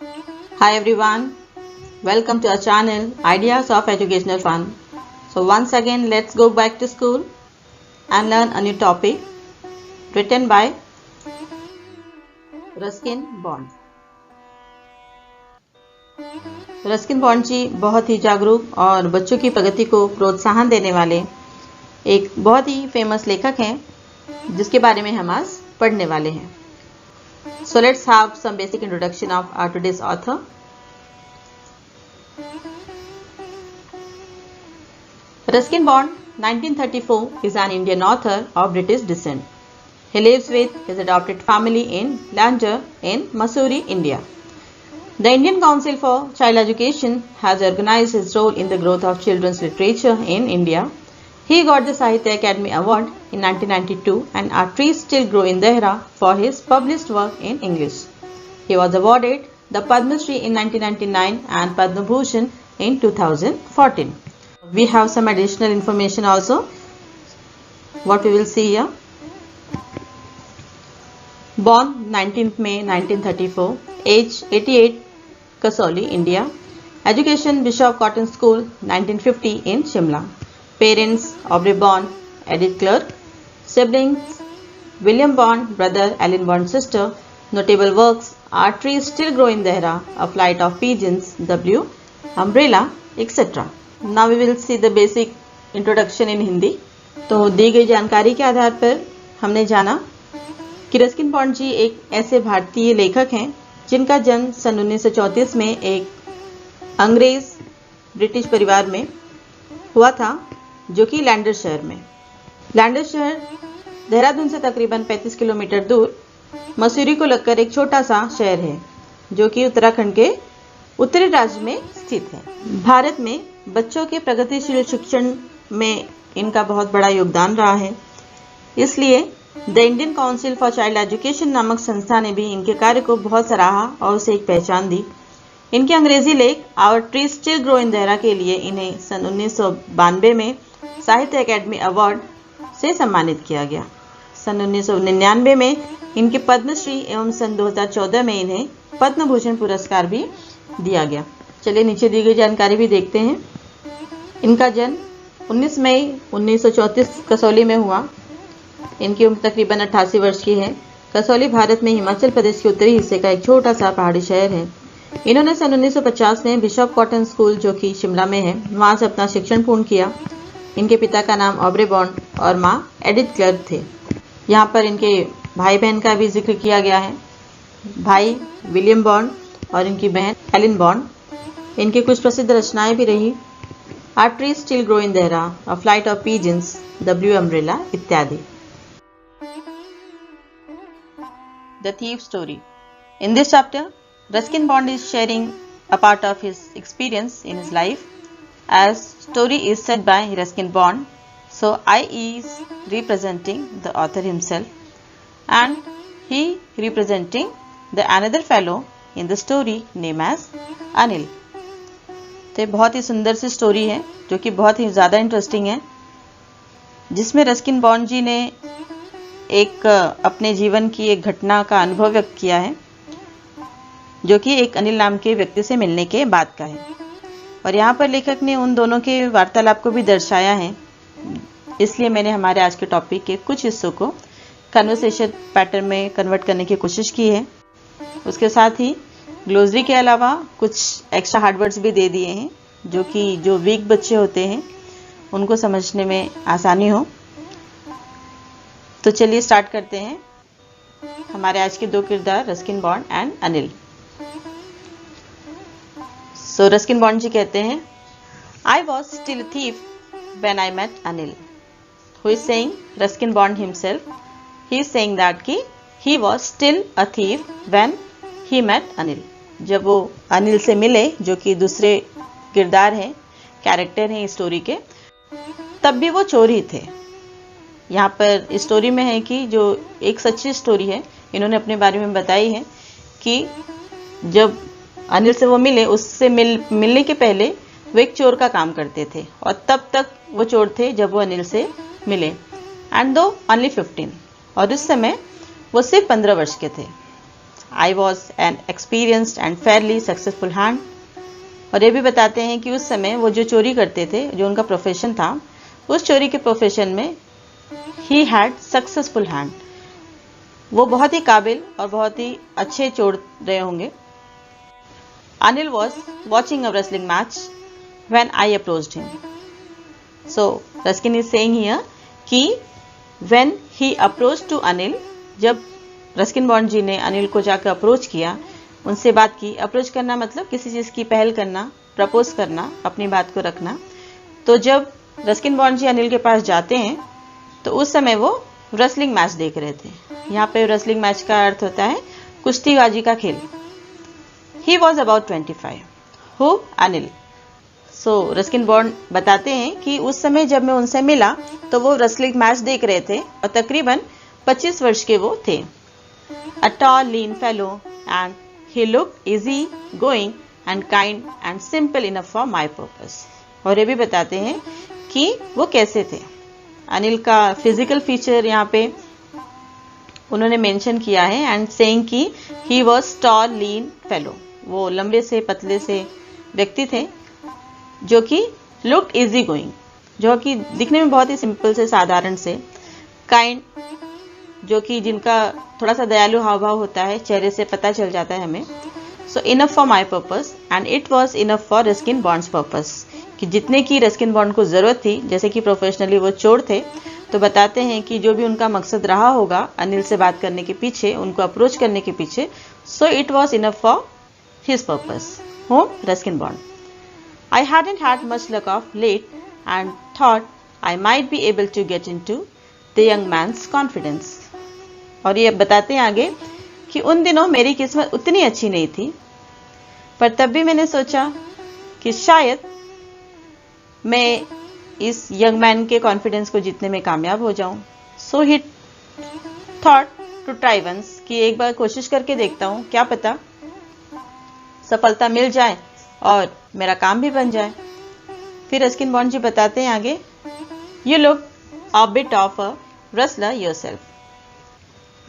Hi everyone, welcome to our channel Ideas of Educational Fun. So once again let's go back to school and learn a new topic written by Ruskin Bond. Ruskin Bond ji बहुत ही जागरूक और बच्चों की प्रगति को प्रोत्साहन देने वाले एक बहुत ही फेमस लेखक हैं जिसके बारे में हम आज पढ़ने वाले हैं। So let's have some basic introduction of our today's author. Ruskin Bond, 1934, is an Indian author of British descent. He lives with his adopted family in Lanjar in Mussoorie, India. The Indian Council for Child Education has organized his role in the growth of children's literature in India. He got the Sahitya Academy Award in 1992 and our trees still grow in Dehra for his published work in English. He was awarded the Padma Shri in 1999 and Padma Bhushan in 2014. We have some additional information also. What we will see here. Born 19th May 1934, age 88, Kasauli, India. Education Bishop Cotton School 1950 in Shimla. Parents Aubrey Bond, Edith Clerk. Siblings William Bond, brother Ellen Bond, sister. Notable works Our Trees Still Grow in Dehra, A Flight of Pigeons, W, Umbrella, etc. Now we will see the basic introduction in Hindi. तो दी गई जानकारी के आधार पर हमने जाना कि Ruskin Bond जी एक ऐसे भारतीय लेखक हैं जिनका जन्म सन 1934 में एक अंग्रेज ब्रिटिश परिवार में हुआ था जो कि लैंडर शहर में। लैंडर शहर देहरादून से तकरीबन 35 किलोमीटर दूर मसूरी को लगकर एक छोटा सा शहर है जो कि उत्तराखंड के उत्तरी राज्य में स्थित है। भारत में बच्चों के प्रगतिशील शिक्षण में इनका बहुत बड़ा योगदान रहा है, इसलिए the Indian council for child education नामक संस्था ने भी इनके कार्य को बहुत सराहा और उसे एक पहचान दी। इनके अंग्रेजी लेख our tree still grow in Dehra के लिए इन्हें सन 1992 में साहित्य अकेडमी अवार्ड से सम्मानित किया गया। सन 1999 में इनके पद्मश्री एवं सन 2014 में इन्हें पद्म भूषण पुरस्कार भी दिया गया। चलिए नीचे दी गई जानकारी भी देखते हैं। इनका जन्म 19 मई 1934 कसौली में हुआ। इनकी उम्र तकरीबन 88 वर्ष की है। कसौली भारत में हिमाचल प्रदेश के उत्तरी हिस्से का एक छोटा सा पहाड़ी शहर है। इन्होंने सन 1950 में बिशप कॉटन स्कूल जो कि शिमला में है वहाँ से अपना शिक्षण पूर्ण किया। इनके पिता का नाम ऑब्रे बॉन्ड और माँ एडिथ क्लर्क थे। यहाँ पर इनके भाई बहन का भी जिक्र किया गया है। भाई विलियम बॉन्ड और इनकी बहन एलिन बॉन्ड। इनकी कुछ प्रसिद्ध रचनाएं भी रही our tree still grow in Dehra, a flight of pigeons, W umbrella इत्यादि। The Thief Story. In this chapter, Ruskin Bond is sharing a part of his experience in his life, as story is said by Ruskin Bond. So I is representing the author himself, and he representing the another fellow in the story named as Anil. तो बहुत ही सुंदर सी story है जो कि बहुत ही ज़्यादा interesting है, जिसमें रस्किन बॉन्ड जी ने एक अपने जीवन की एक घटना का अनुभव व्यक्त किया है जो कि एक अनिल नाम के व्यक्ति से मिलने के बाद का है। और यहाँ पर लेखक ने उन दोनों के वार्तालाप को भी दर्शाया है, इसलिए मैंने हमारे आज के टॉपिक के कुछ हिस्सों को कन्वर्सेशन पैटर्न में कन्वर्ट करने की कोशिश की है। उसके साथ ही ग्लोसरी के अलावा कुछ एक्स्ट्रा हार्ड वर्ड्स भी दे दिए हैं जो कि जो वीक बच्चे होते हैं उनको समझने में आसानी हो। तो चलिए स्टार्ट करते हैं हमारे आज के दो किरदार Ruskin Bond and Anil. So Ruskin Bond ji कहते हैं, I was still thief when I met Anil. Who is saying? Ruskin Bond himself. He is saying that कि he was still a thief when he met Anil. जब वो अनिल से मिले जो कि दूसरे किरदार हैं, कैरेक्टर हैं इस स्टोरी के, तब भी वो चोर ही थे। यहाँ पर स्टोरी में है कि जो एक सच्ची स्टोरी है इन्होंने अपने बारे में बताई है कि जब अनिल से वो मिले, उससे मिलने के पहले वो एक चोर का काम करते थे और तब तक वो चोर थे जब वो अनिल से मिले। एंड दो ओनली 15, और इस समय वो सिर्फ 15 वर्ष के थे। I was an experienced and Fairlie successful hand. और ये भी बताते हैं कि उस समय वो जो चोरी करते थे, जो उनका प्रोफेशन था, उस चोरी के प्रोफेशन में ही हैड सक्सेसफुल हैंड, वो बहुत ही काबिल और बहुत ही अच्छे चोर रहे होंगे। Anil was watching a wrestling match when I approached him. So Ruskin is saying here कि when he approach to Anil, जब रस्किन बॉन्ड जी ने अनिल को जाकर अप्रोच किया, उनसे बात की। अप्रोच करना मतलब किसी चीज़ की पहल करना, प्रपोज करना, अपनी बात को रखना। तो जब रस्किन बॉन्ड जी अनिल के पास जाते हैं तो उस समय वो रेसलिंग मैच देख रहे थे। यहाँ पे रेसलिंग मैच का अर्थ होता है कुश्तीबाजी का खेल। He was about 25। Who? Anil. So Ruskin bond बताते हैं कि उस समय जब मैं उनसे मिला तो वो रेसलिंग मैच देख रहे थे और तकरीबन 25 वर्ष के वो थे। A tall lean fellow and he looked easy going and kind and simple enough for my purpose। और ये भी बताते हैं कि वो कैसे थे। अनिल का फिजिकल फीचर यहाँ पे उन्होंने मेंशन किया है एंड सेइंग कि he was tall lean fellow, वो लंबे से पतले से व्यक्ति थे जो कि looked easy going, जो कि दिखने में बहुत ही सिंपल से, साधारण से। काइंड, जो कि जिनका थोड़ा सा दयालु हाव भाव होता है, चेहरे से पता चल जाता है हमें। So enough for my purpose and it was enough for Ruskin Bond's purpose, कि जितने की रस्किन बॉन्ड को जरूरत थी, जैसे कि प्रोफेशनली वो चोर थे, तो बताते हैं कि जो भी उनका मकसद रहा होगा अनिल से बात करने के पीछे, उनको अप्रोच करने के पीछे, so it was enough for his purpose. Home? Ruskin Bond. I hadn't had much luck of late and thought I might be able to get into the young man's confidence. और ये बताते हैं आगे कि उन दिनों मेरी किस्मत उतनी अच्छी नहीं थी, पर तब भी मैंने सोचा कि शायद मैं इस यंग मैन के कॉन्फिडेंस को जीतने में कामयाब हो जाऊं। So he thought to try once, कि एक बार कोशिश करके देखता हूं, क्या पता सफलता मिल जाए और मेरा काम भी बन जाए। फिर रस्किन बॉन्ड जी बताते हैं आगे, you look a bit of a wrestler yourself.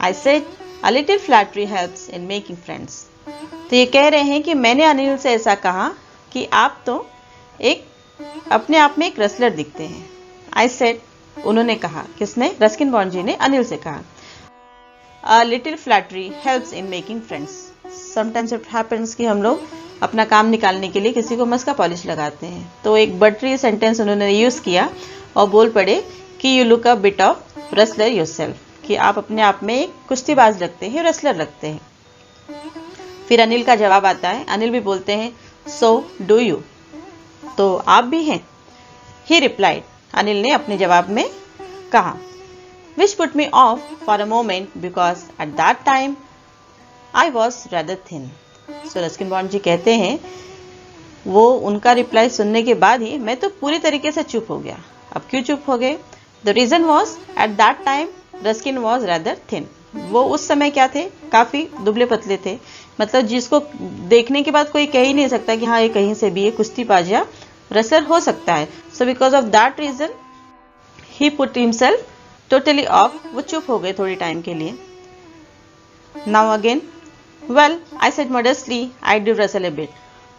I said, a little flattery helps in making friends। तो ये कह रहे हैं कि मैंने अनिल से ऐसा कहा कि आप तो एक अपने आप में एक रेसलर दिखते हैं। I said, उन्होंने कहा, किसने? रस्किन बॉन्ड जी ने अनिल से कहा। A little flattery helps in making friends। Sometimes it happens कि हम लोग अपना काम निकालने के लिए किसी को मस्का पॉलिश लगाते हैं। तो एक बटरी सेंटेंस उन्होंने यूज किया और बोल पड़े कि you look a bit of wrestler yourself, कि आप अपने आप में एक कुश्तीबाज लगते हैं, रेसलर लगते हैं। फिर अनिल का जवाब आता है। अनिल भी बोलते हैं, सो डू यू, तो आप भी हैं। ही रिप्लाइड, अनिल ने अपने जवाब में कहा, which put me off for a moment because at that time I was rather thin. So Ruskin Bond ji कहते हैं, वो उनका रिप्लाई सुनने के बाद ही मैं तो पूरी तरीके से चुप हो गया। अब क्यों चुप हो गए? The reason was at that time Ruskin was rather thin. वो उस समय क्या थे? काफी दुबले पतले थे, मतलब जिसको देखने के बाद कोई कह ही नहीं सकता कि हाँ ये कहीं से भी ये कुश्तीबाज या रेसलर हो सकता है। So because of that reason he put himself totally off, वो चुप हो गए थोड़ी टाइम के लिए। Now again, well I said modestly I do wrestle a bit.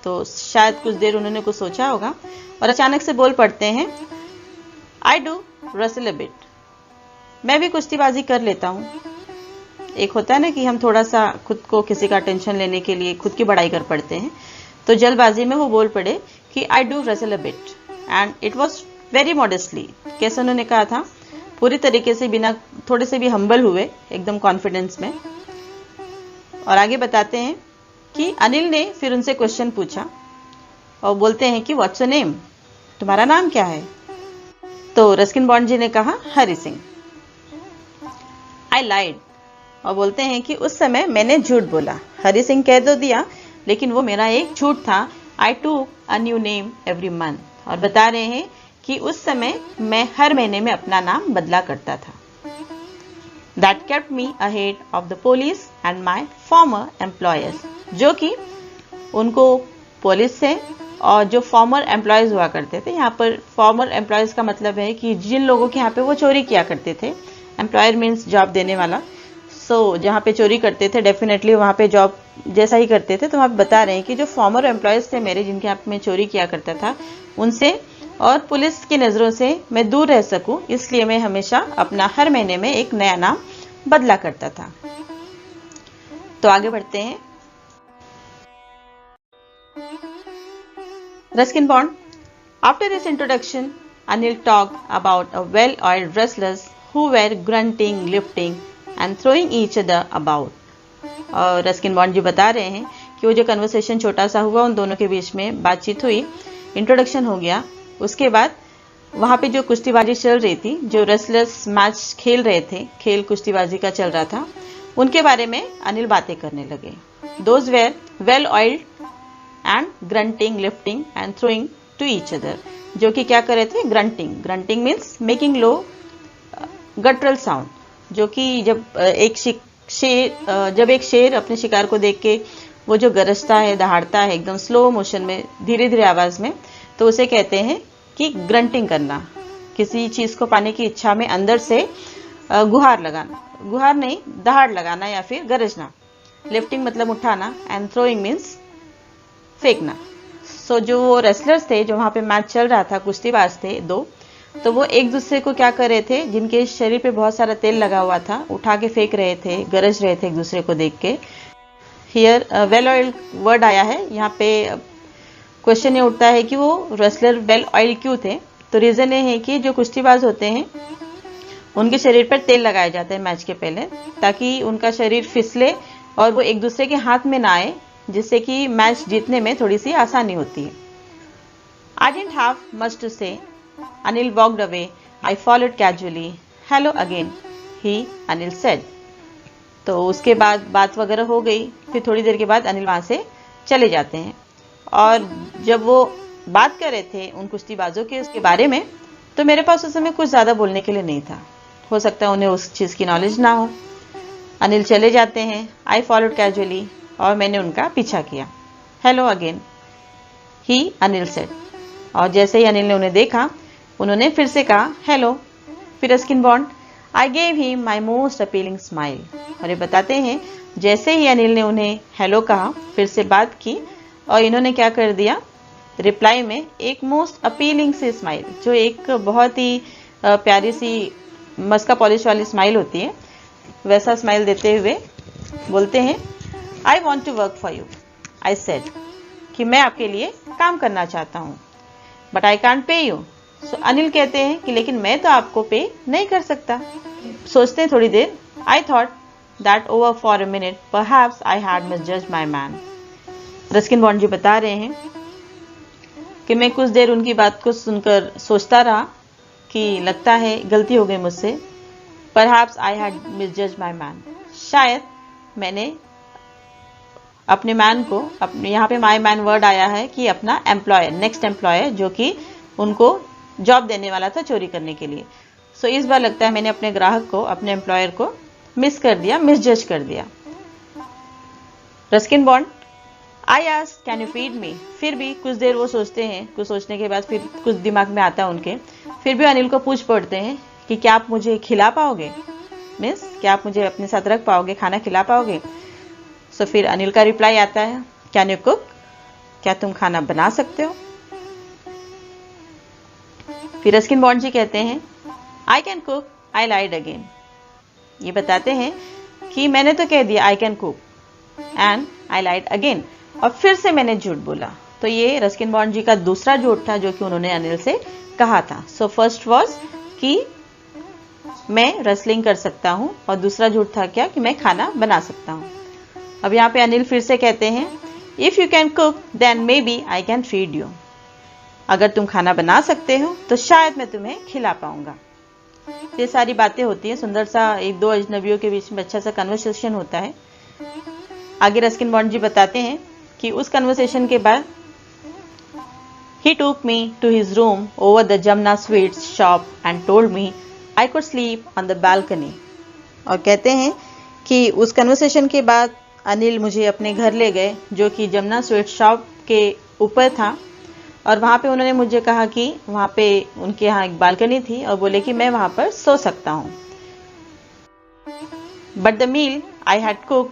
तो शायद कुछ देर उन्होंने कुछ सोचा होगा और अचानक से बोल पड़ते हैं, आई डू रेसल अ बिट, मैं भी कुश्तीबाजी कर लेता हूँ। एक होता है ना कि हम थोड़ा सा खुद को किसी का अटेंशन लेने के लिए खुद की बड़ाई कर पड़ते हैं, तो जल्दबाजी में वो बोल पड़े कि आई do wrestle a bit and it was very modestly. कैसे उन्होंने कहा था? पूरी तरीके से, बिना थोड़े से भी हम्बल हुए, एकदम कॉन्फिडेंस में। और आगे बताते हैं कि अनिल ने फिर उनसे क्वेश्चन पूछा और बोलते हैं कि व्हाट्स योर नेम, तुम्हारा नाम क्या है? तो रस्किन बॉन्ड जी ने कहा, हरि सिंह। आई लाइड, और बोलते हैं कि उस समय मैंने झूठ बोला। हरि सिंह कह तो दिया, लेकिन वो मेरा एक झूठ था। आई टूक a new name every month, और बता रहे हैं कि उस समय मैं हर महीने में अपना नाम बदला करता था। That kept me ahead of the police and my farmer employers, जो कि उनको पुलिस से और जो फॉर्मर एम्प्लॉयज हुआ करते थे, यहाँ पर फॉर्मर एम्प्लॉयज का मतलब है कि जिन लोगों के यहाँ पे वो चोरी किया करते थे, एम्प्लॉयर मीन्स जॉब देने वाला। जहाँ पे चोरी करते थे डेफिनेटली वहाँ पे जॉब जैसा ही करते थे। तो वहाँ पे बता रहे हैं कि जो फॉर्मर एम्प्लॉयज़ थे मेरे, जिनके यहाँ पे मैं चोरी किया करता था, उनसे और पुलिस की नज़रों से मैं दूर रह सकूं, इसलिए मैं हमेशा अपना हर महीने में एक नया नाम बदला करता था। तो आगे बढ़ते हैं। Ruskin bond. After this introduction Anil talk about a well oiled wrestlers who were grunting, lifting and throwing each other about. और रस्किन बॉन्ड जी बता रहे हैं कि वो जो कन्वर्सेशन छोटा सा हुआ, उन दोनों के बीच में बातचीत हुई, इंट्रोडक्शन हो गया, उसके बाद वहाँ पे जो कुश्तीबाजी चल रही थी, जो रेसलर्स मैच खेल रहे थे, खेल कुश्तीबाजी का चल रहा था, उनके बारे में अनिल बातें करने लगे। Those were well oiled and grunting, lifting and throwing to each other. जो कि क्या कर रहे थे? ग्रंटिंग। ग्रंटिंग मीन्स मेकिंग लो गटरल साउंड, जो कि जब एक शेर अपने शिकार को देख के वो जो गरजता है, दहाड़ता है एकदम स्लो मोशन में, धीरे धीरे आवाज में, तो उसे कहते हैं कि ग्रंटिंग करना। किसी चीज को पाने की इच्छा में अंदर से गुहार लगाना, गुहार नहीं, दहाड़ लगाना या फिर गरजना। लिफ्टिंग मतलब उठाना एंड थ्रोइंग मीन्स फेंकना। जो वो रेसलर्स थे, जो वहां पे मैच चल रहा था, कुश्तीबाज थे दो, तो वो एक दूसरे को क्या कर रहे थे, जिनके शरीर पे बहुत सारा तेल लगा हुआ था, उठा के फेंक रहे थे, गरज रहे थे एक दूसरे को देख के। हियर वेल ऑयल वर्ड आया है, यहाँ पे क्वेश्चन ये उठता है कि वो रेसलर वेल ऑयल क्यों थे। तो रीजन ये है कि जो कुश्तीबाज होते हैं उनके शरीर पर तेल लगाया जाता है मैच के पहले, ताकि उनका शरीर फिसले और वो एक दूसरे के हाथ में ना आए, जिससे कि मैच जीतने में थोड़ी सी आसानी होती है। I didn't have much to say. Anil walked away. I followed casually. Hello again, Anil said. तो उसके बाद बात वगैरह हो गई, फिर थोड़ी देर के बाद अनिल वहां से चले जाते हैं। और जब वो बात कर रहे थे उन कुश्तीबाजों के उसके बारे में, तो मेरे पास उस समय कुछ ज्यादा बोलने के लिए नहीं था, हो सकता है उन्हें उस चीज की नॉलेज ना हो। अनिल चले जाते हैं। I followed casually, और मैंने उनका पीछा किया। Hello again, Anil said. और जैसे ही अनिल ने उन्हें देखा, उन्होंने फिर से कहा हेलो। फिर Ruskin Bond. I gave him my most appealing smile. और ये बताते हैं जैसे ही अनिल ने उन्हें हेलो कहा, फिर से बात की, और इन्होंने क्या कर दिया, रिप्लाई में एक मोस्ट अपीलिंग सी स्माइल, जो एक बहुत ही प्यारी सी मस्का पॉलिश वाली स्माइल होती है, वैसा स्माइल देते हुए बोलते हैं I want to work for you. I said कि मैं आपके लिए काम करना चाहता हूँ, but I can't pay you. Anil कहते हैं कि लेकिन मैं तो आपको पे नहीं कर सकता। सोचते हैं थोड़ी देर। I thought that over for a minute perhaps I had misjudged my man. Ruskin Bond ji बता रहे हैं कि मैं कुछ देर उनकी बात को सुनकर सोचता रहा कि लगता है गलती हो गई मुझसे। Perhaps I had misjudged my man, शायद मैंने अपने मैन को, अपने यहाँ पे माय मैन वर्ड आया है कि अपना एम्प्लॉयर, नेक्स्ट एम्प्लॉयर, जो कि उनको जॉब देने वाला था चोरी करने के लिए। इस बार लगता है मैंने अपने ग्राहक को, अपने एम्प्लॉयर को मिस कर दिया, मिसजज कर दिया। Ruskin Bond. I asked can you feed me. फिर भी कुछ देर वो सोचते हैं, कुछ सोचने के बाद फिर कुछ दिमाग में आता है उनके, फिर भी अनिल को पूछ पड़ते हैं कि क्या आप मुझे खिला पाओगे, मीन्स क्या आप मुझे अपने साथ रख पाओगे, खाना खिला पाओगे। फिर अनिल का रिप्लाई आता है कैन यू कुक, क्या तुम खाना बना सकते हो। फिर रस्किन बॉन्ड जी कहते हैं I can cook, I lied again. ये बताते हैं कि मैंने तो कह दिया I can cook and I lied again, और फिर से मैंने झूठ बोला। तो ये रस्किन बॉन्ड जी का दूसरा झूठ था जो कि उन्होंने अनिल से कहा था। फर्स्ट वाज कि मैं रेसलिंग कर सकता हूं, और दूसरा झूठ था क्या, कि मैं खाना बना सकता हूं। अब यहाँ पे अनिल फिर से कहते हैं if you can cook then maybe I can feed you. अगर तुम खाना बना सकते हो तो शायद मैं तुम्हें खिला पाऊंगा। ये सारी बातें होती है, सुंदर सा एक दो अजनबियों के बीच में अच्छा सा कन्वर्सेशन होता है। आगे रस्किन बॉन्ड जी बताते हैं कि उस कन्वर्सेशन के बाद ही took me to his room over the Jamuna sweets shop and told me I could sleep on the balcony. और कहते हैं कि उस कन्वर्सेशन के बाद अनिल मुझे अपने घर ले गए, जो कि जमुना स्वीट शॉप के ऊपर था, और वहाँ पे उन्होंने मुझे कहा कि वहाँ पे उनके यहाँ एक बालकनी थी, और बोले कि मैं वहाँ पर सो सकता हूँ। But the meal I had cooked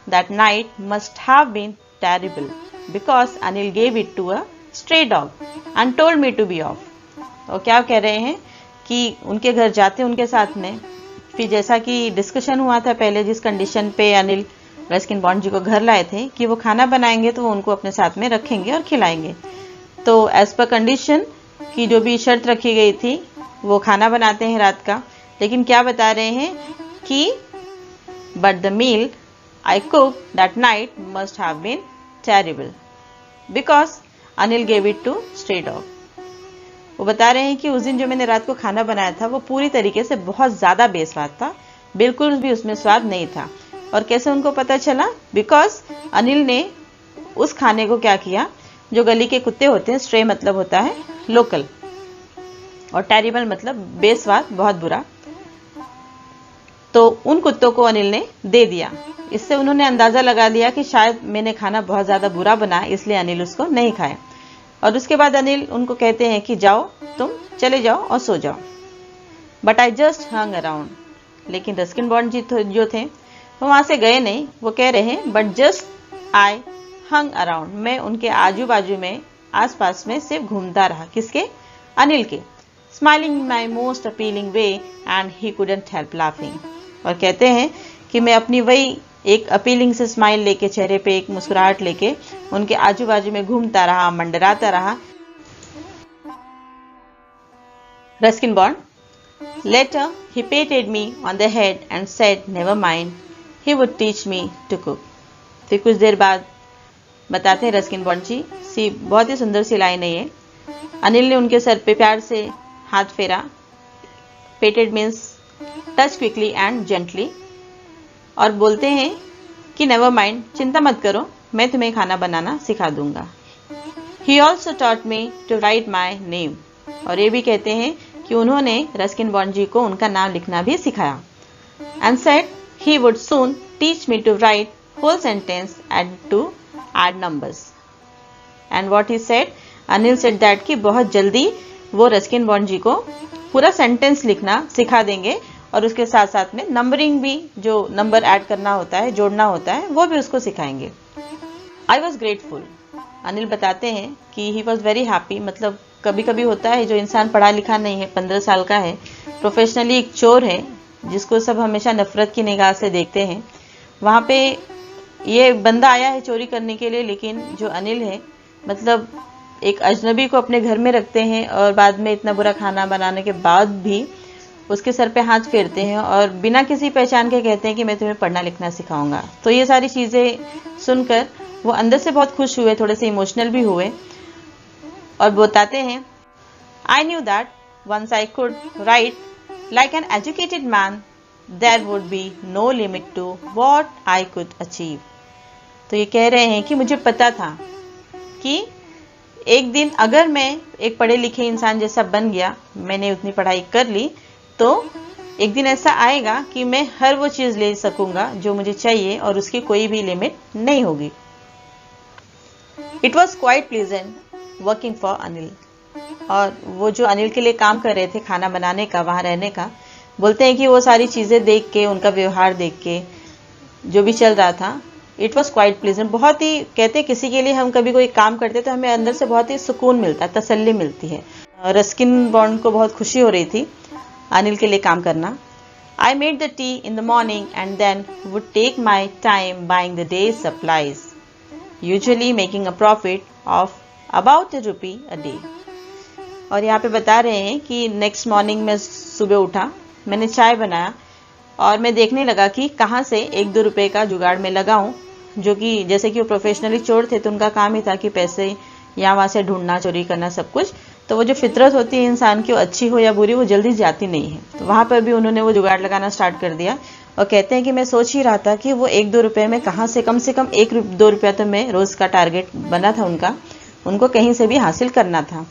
that night must have been terrible because Anil gave it to a stray dog and told me to be off. और क्या कह रहे हैं कि उनके घर जाते उनके साथ में, फिर जैसा कि डिस्कशन हुआ था पहले, जिस कंडीशन पे अनिल रस्किन बॉन्ड जी को घर लाए थे कि वो खाना बनाएंगे तो वो उनको अपने साथ में रखेंगे और खिलाएंगे। तो एज पर कंडीशन की जो भी शर्त रखी गई थी वो खाना बनाते हैं रात का, लेकिन क्या बता रहे हैं कि but the meal I cook that night must have been terrible because Anil gave it to stray dog. वो बता रहे हैं कि उस दिन जो मैंने रात को खाना बनाया था वो पूरी तरीके से बहुत ज़्यादा बेस्वाद था, बिल्कुल भी उसमें स्वाद नहीं था। और कैसे उनको पता चला? बिकॉज अनिल ने उस खाने को क्या किया, जो गली के कुत्ते होते हैं, स्ट्रे मतलब होता है लोकल और टेरिबल मतलब बेस्वाद, बहुत बुरा, तो उन कुत्तों को अनिल ने दे दिया। इससे उन्होंने अंदाजा लगा लिया कि शायद मैंने खाना बहुत ज़्यादा बुरा बना, इसलिए अनिल उसको नहीं खाए। और उसके बाद अनिल उनको कहते हैं कि जाओ, तुम चले जाओ और सो जाओ। But I just hung around, लेकिन रस्किन बॉन्ड जी जो थे वो वहां से गए नहीं। वो कह रहे हैं but just I hung around, मैं उनके आजू बाजू में आसपास में सिर्फ घूमता रहा। किसके? अनिल के। Smiling my most appealing way and he couldn't help laughing. और कहते हैं कि मैं अपनी वही एक अपीलिंग से स्माइल लेके, चेहरे पे एक मुस्कुराहट लेके उनके आजू बाजू में घूमता रहा, मंडराता रहा। Ruskin Bond, later he patted me on the head and said never mind, he would teach me to cook। फिर कुछ देर बाद बताते हैं रस्किन बॉन्ड जी, बहुत ही सुंदर सी लाइन है ये। अनिल ने उनके सर पे प्यार से हाथ फेरा, patted means touch quickly and gently, और बोलते हैं कि नेवर माइंड, चिंता मत करो, मैं तुम्हें खाना बनाना सिखा दूंगा। He also taught me to write my name, और ये भी कहते हैं कि उन्होंने रस्किन बॉन्ड जी को उनका नाम लिखना भी सिखाया। And said he would soon teach me to write whole sentence and to add numbers. And what he said, Anil said that कि बहुत जल्दी वो रस्किन बॉन्ड जी को पूरा सेंटेंस लिखना सिखा देंगे और उसके साथ साथ में नंबरिंग भी, जो नंबर ऐड करना होता है, जोड़ना होता है, वो भी उसको सिखाएंगे। आई वॉज ग्रेटफुल, अनिल बताते हैं कि ही वॉज वेरी हैप्पी। मतलब कभी कभी होता है जो इंसान पढ़ा लिखा नहीं है, 15 साल का है, प्रोफेशनली एक चोर है जिसको सब हमेशा नफरत की निगाह से देखते हैं, वहाँ पे ये बंदा आया है चोरी करने के लिए, लेकिन जो अनिल है मतलब एक अजनबी को अपने घर में रखते हैं और बाद में इतना बुरा खाना बनाने के बाद भी उसके सर पे हाथ फेरते हैं और बिना किसी पहचान के कहते हैं कि मैं तुम्हें पढ़ना लिखना सिखाऊंगा। तो ये सारी चीज़ें सुनकर वो अंदर से बहुत खुश हुए, थोड़े से इमोशनल भी हुए, और बताते हैं I knew that once I could write like an educated man there would be no limit to what I could achieve. तो ये कह रहे हैं कि मुझे पता था कि एक दिन अगर मैं एक पढ़े लिखे इंसान जैसा बन गया, मैंने उतनी पढ़ाई कर ली, तो एक दिन ऐसा आएगा कि मैं हर वो चीज़ ले सकूंगा जो मुझे चाहिए और उसकी कोई भी लिमिट नहीं होगी। It was quite pleasant working for Anil. और वो जो अनिल के लिए काम कर रहे थे, खाना बनाने का, वहाँ रहने का, बोलते हैं कि वो सारी चीज़ें देख के, उनका व्यवहार देख के, जो भी चल रहा था, इट वॉज क्वाइट प्लीजेंट। बहुत ही, कहते हैं किसी के लिए हम कभी कोई काम करते तो हमें अंदर से बहुत ही सुकून मिलता है, तसल्ली मिलती है। रस्किन बॉन्ड को बहुत खुशी हो रही थी अनिल के लिए काम करना। I made the tea in the morning and then would take my time buying the day's supplies, usually making a profit of about ₹1 a day. और यहाँ पे बता रहे हैं कि नेक्स्ट मॉर्निंग में सुबह उठा, मैंने चाय बनाया और मैं देखने लगा कि कहाँ से 1-2 रुपए का जुगाड़ में लगाऊं, जो कि जैसे कि वो प्रोफेशनली चोर थे तो उनका काम ही था कि पैसे यहाँ वहाँ से ढूंढना, चोरी करना, सब कुछ। तो वो जो फितरत होती है इंसान की, वो अच्छी हो या बुरी, वो जल्दी जाती नहीं है। तो वहाँ पर भी उन्होंने वो जुगाड़ लगाना स्टार्ट कर दिया और कहते हैं कि मैं सोच ही रहा था कि वो 1-2 रुपए में कहाँ से कम 1-2 रुपया तो मैं रोज का टारगेट बना था उनको कहीं से भी हासिल करना था।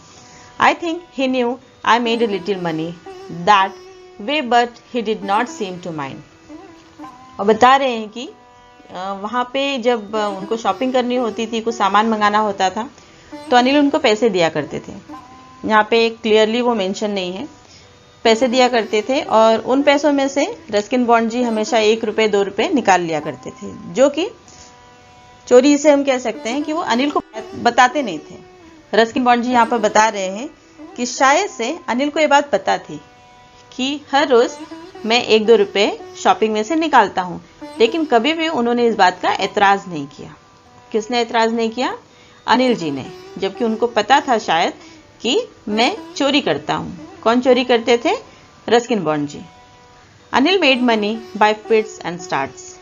I think he knew I made a little money that way but he did not seem to mind. और बता रहे हैं कि वहाँ पे जब उनको शॉपिंग करनी होती थी, कुछ सामान मंगाना होता था, तो अनिल उनको पैसे दिया करते थे। यहाँ पे क्लियरली वो मेंशन नहीं है, पैसे दिया करते थे और उन पैसों में से रस्किन बॉन्ड जी हमेशा 1 रुपए 2 रुपए निकाल लिया करते थे, जो कि चोरी से हम कह सकते हैं कि वो अनिल को बताते नहीं थे। रस्किन बॉन्ड जी यहाँ पर बता रहे हैं कि शायद से अनिल को ये बात पता थी कि हर रोज मैं 1-2 रुपए शॉपिंग में से निकालता हूँ, लेकिन कभी भी उन्होंने इस बात का एतराज नहीं किया। किसने एतराज नहीं किया? अनिल जी ने, जबकि उनको पता था शायद कि मैं चोरी करता हूँ। कौन चोरी करते थे? Ruskin Bond ji. Anil made money by fits and starts.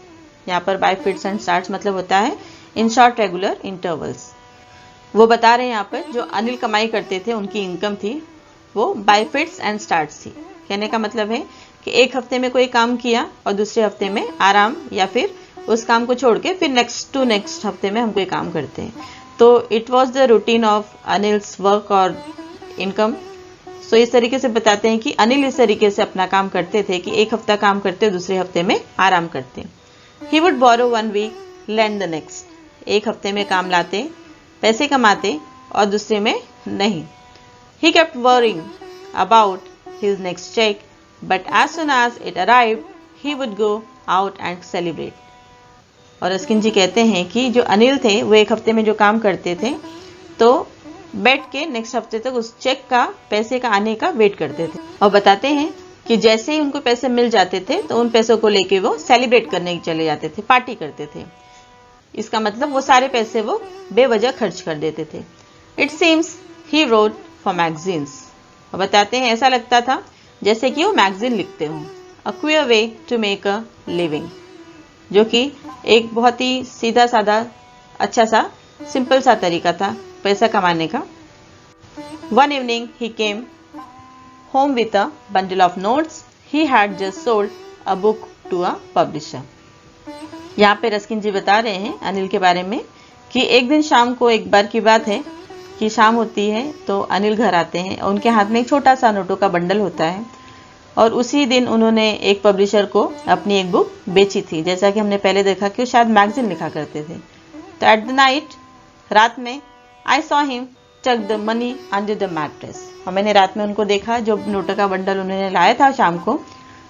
यहाँ पर बाय फिट्स एंड स्टार्ट्स मतलब होता है इन शॉर्ट रेगुलर इंटरवल्स। वो बता रहे हैं यहाँ पर जो अनिल कमाई करते थे, उनकी इनकम थी, वो बाय फिट्स एंड स्टार्ट्स थी। कहने का मतलब है कि एक हफ्ते में कोई काम किया और दूसरे हफ्ते में आराम, या फिर उस काम को छोड़ के फिर नेक्स्ट हफ्ते में हम कोई काम करते हैं। तो it was the routine of Anil's work और इनकम। सो इस तरीके से बताते हैं कि अनिल इस तरीके से अपना काम करते थे कि एक हफ्ता काम करते, दूसरे हफ्ते में आराम करते। He would borrow 1 week, lend the next. एक हफ्ते में काम लाते, पैसे कमाते और दूसरे में नहीं। He kept worrying about his next cheque, but as soon as it arrived he would go out and celebrate. और रस्किन जी कहते हैं कि जो अनिल थे वो एक हफ्ते में जो काम करते थे तो बैठ के नेक्स्ट हफ्ते तक उस चेक का, पैसे का आने का वेट करते थे। और बताते हैं कि जैसे ही उनको पैसे मिल जाते थे तो उन पैसों को लेके वो सेलिब्रेट करने चले जाते थे, पार्टी करते थे। इसका मतलब वो सारे पैसे वो बेवजह खर्च कर देते थे। It seems he wrote for magazines. और बताते हैं ऐसा लगता था जैसे कि वो मैगजीन लिखते हों। A queer way to make a living, जो कि एक बहुत ही सीधा साधा, अच्छा सा, सिंपल सा तरीका था पैसा कमाने का। One evening he came home with a bundle of notes he had just sold a book to a publisher. यहाँ पे रस्किन जी बता रहे हैं अनिल के बारे में कि एक दिन शाम को, एक बार की बात है कि शाम होती है तो अनिल घर आते हैं और उनके हाथ में एक छोटा सा नोटों का बंडल होता है। और उसी दिन उन्होंने एक पब्लिशर को अपनी एक बुक बेची थी। जैसा कि हमने पहले देखा कि वो शायद मैगजीन लिखा करते थे। तो एट द नाइट, रात में, आई सॉ हिम टक the money under the mattress. और मैंने रात में उनको देखा, जो नोटों का बंडल उन्होंने लाया था शाम को,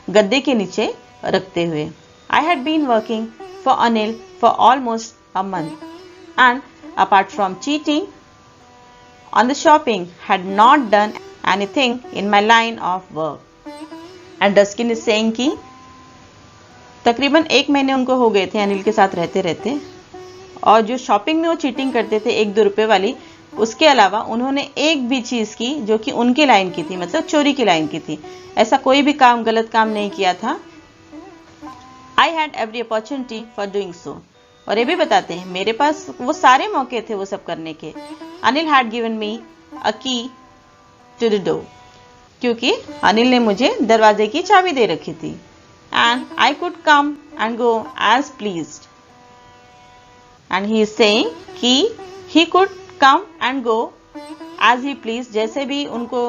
गद्दे के नीचे रखते हुए। I had been working for Anil for almost a month and apart from cheating on the shopping had not done anything in my line of work. And Ruskin is saying कि तकरीबन 1 महीने उनको हो गए थे अनिल के साथ रहते रहते, और जो शॉपिंग में वो चीटिंग करते थे 1-2 रुपए वाली, उसके अलावा उन्होंने एक भी चीज की जो कि उनकी लाइन की थी, मतलब चोरी की लाइन की थी, ऐसा कोई भी काम, गलत काम नहीं किया था। I had every opportunity for doing so. और ये भी बताते हैं मेरे पास वो सारे मौके थे वो सब करने के। अनिल हैड गिवन मी अ की टू द डोर, क्योंकि अनिल ने मुझे दरवाजे की चाबी दे रखी थी। And I could come and go as pleased. And he is saying कि he could come and go as he please, जैसे भी उनको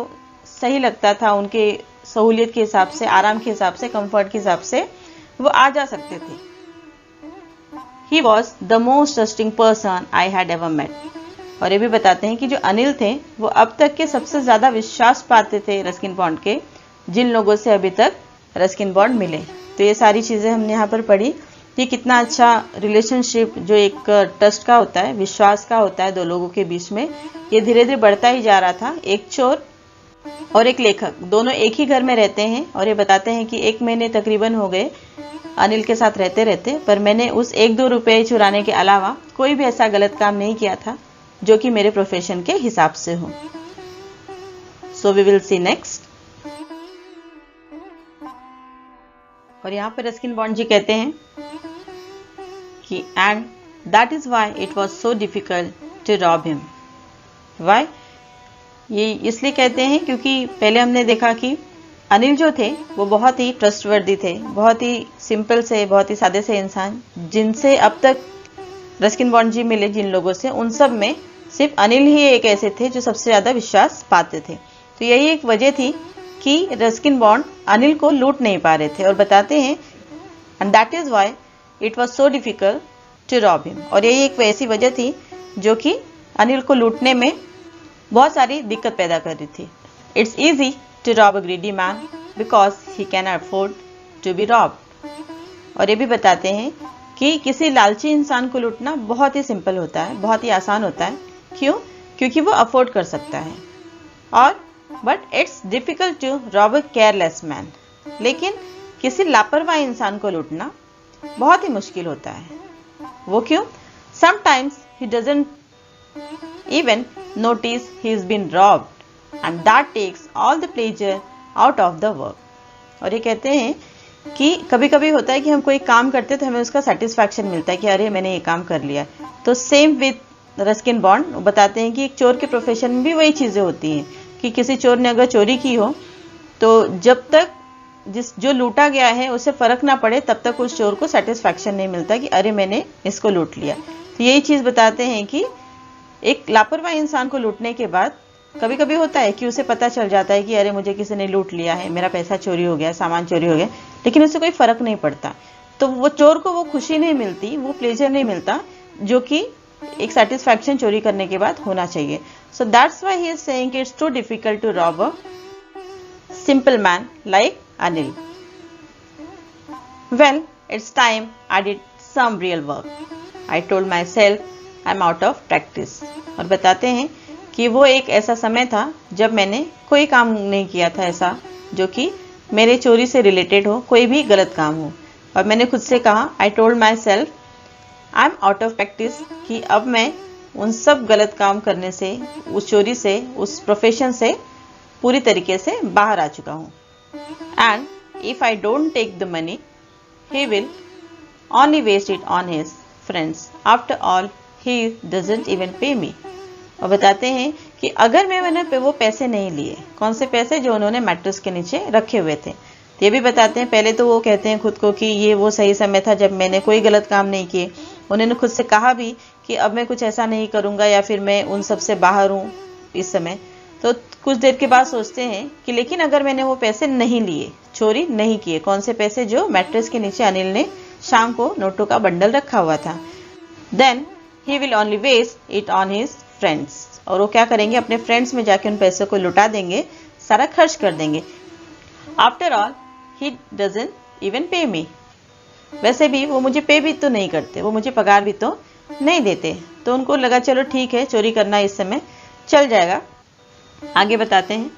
सही लगता था, उनके सहूलियत के हिसाब से, आराम के हिसाब से, कंफर्ट के हिसाब से वो आ जा सकते थे। He was the most trusting person I had ever met. और ये भी बताते हैं कि जो अनिल थे वो अब तक के सबसे ज्यादा विश्वास पाते थे रस्किन बॉन्ड के, जिन लोगों से अभी तक रस्किन बॉन्ड मिले। तो ये सारी चीजें हमने यहाँ पर पढ़ी कि कितना अच्छा रिलेशनशिप जो एक ट्रस्ट का होता है, विश्वास का होता है दो लोगों के बीच में, ये धीरे धीरे बढ़ता ही जा रहा था। एक चोर और एक लेखक दोनों एक ही घर में रहते हैं, और ये बताते हैं कि 1 महीने तकरीबन हो गए अनिल के साथ रहते रहते, पर मैंने उस 1-2 रुपए चुराने के अलावा कोई भी ऐसा गलत काम नहीं किया था जो कि मेरे प्रोफेशन के हिसाब से हो। So we will see next. और यहाँ पर रस्किन बॉन्ड जी कहते हैं कि and that is why it was so difficult to rob him. Why? ये इसलिए कहते हैं क्योंकि पहले हमने देखा कि अनिल जो थे वो बहुत ही ट्रस्टवर्दी थे, बहुत ही सिंपल से, बहुत ही सादे से इंसान, जिनसे अब तक रस्किन बॉन्ड जी मिले, जिन लोगों से, उन सब में सिर्फ अनिल ही एक ऐसे थे जो सबसे ज्यादा विश्वास पाते थे। तो यही एक वजह थी कि रस्किन बॉन्ड अनिल को लूट नहीं पा रहे थे। और बताते हैं and that is why it was so difficult to rob him. और यही एक ऐसी वजह थी जो कि अनिल को लूटने में बहुत सारी दिक्कत पैदा कर रही थी। It's easy to rob a greedy man because he can afford to be robbed. और ये भी बताते हैं कि किसी लालची इंसान को लूटना बहुत ही सिंपल होता है, बहुत ही आसान होता है। क्यों? क्योंकि वो अफोर्ड कर सकता है। और but it's difficult to rob a careless man, लेकिन किसी लापरवाह इंसान को लूटना बहुत ही मुश्किल होता है। वो क्यों? Sometimes he doesn't even notice he is been robbed and that takes all the pleasure out of the work. और ये कहते हैं कि कभी कभी होता है कि हम कोई काम करते हैं तो हमें उसका सेटिस्फैक्शन मिलता है कि अरे मैंने ये काम कर लिया। तो सेम विद रस्किन बॉन्ड बताते हैं कि एक चोर के प्रोफेशन में भी वही चीज़ें होती हैं कि किसी चोर ने अगर चोरी की हो तो जब तक जो लूटा गया है उसे फर्क ना पड़े तब तक उस चोर को सेटिस्फैक्शन नहीं मिलता कि अरे मैंने इसको लूट लिया। तो यही चीज़ बताते हैं कि एक लापरवाह इंसान को लूटने के बाद कभी कभी होता है कि उसे पता चल जाता है कि अरे मुझे किसी ने लूट लिया है, मेरा पैसा चोरी हो गया, सामान चोरी हो गया, लेकिन उसे कोई फर्क नहीं पड़ता। तो वो चोर को वो खुशी नहीं मिलती, वो प्लेजर नहीं मिलता जो कि एक सेटिस्फैक्शन चोरी करने के बाद होना चाहिए। So that's why he is saying it's too difficult to rob a simple man like Anil. Well, it's time I did some real work. I told myself I am out of practice. और बताते हैं कि वो एक ऐसा समय था जब मैंने कोई काम नहीं किया था ऐसा जो कि मेरे चोरी से रिलेटेड हो, कोई भी गलत काम हो। और मैंने खुद से कहा, आई told myself I am out of practice, कि अब मैं उन सब गलत काम करने से, उस चोरी से, उस प्रोफेशन से पूरी तरीके से बाहर आ चुका हूँ। And if I don't take the money he will only waste it on his friends. After all, he doesn't even pay me. और बताते हैं कि अगर मैंने वो पैसे नहीं लिए, कौन से पैसे? जो उन्होंने मैट्रेस के नीचे रखे हुए थे। तो ये भी बताते हैं, पहले तो वो कहते हैं खुद को कि ये वो सही समय था जब मैंने कोई गलत काम नहीं किए। उन्होंने खुद से कहा भी कि अब मैं कुछ ऐसा नहीं करूँगा या फिर मैं उन सब से बाहर हूँ इस समय। तो कुछ देर के बाद सोचते हैं कि लेकिन अगर मैंने वो पैसे नहीं लिए, चोरी नहीं किए, कौन से पैसे? जो मैट्रेस के नीचे अनिल ने शाम को नोटों का बंडल रखा हुआ था, then he will only waste it on his friends. और वो क्या करेंगे? अपने फ्रेंड्स में जाके उन पैसों को लुटा देंगे, सारा खर्च कर देंगे। After all he doesn't even पे मी। वैसे भी वो मुझे पे भी तो नहीं करते, वो मुझे पगार भी तो नहीं देते। तो उनको लगा चलो ठीक है, चोरी करना इस समय चल जाएगा। आगे बताते हैं,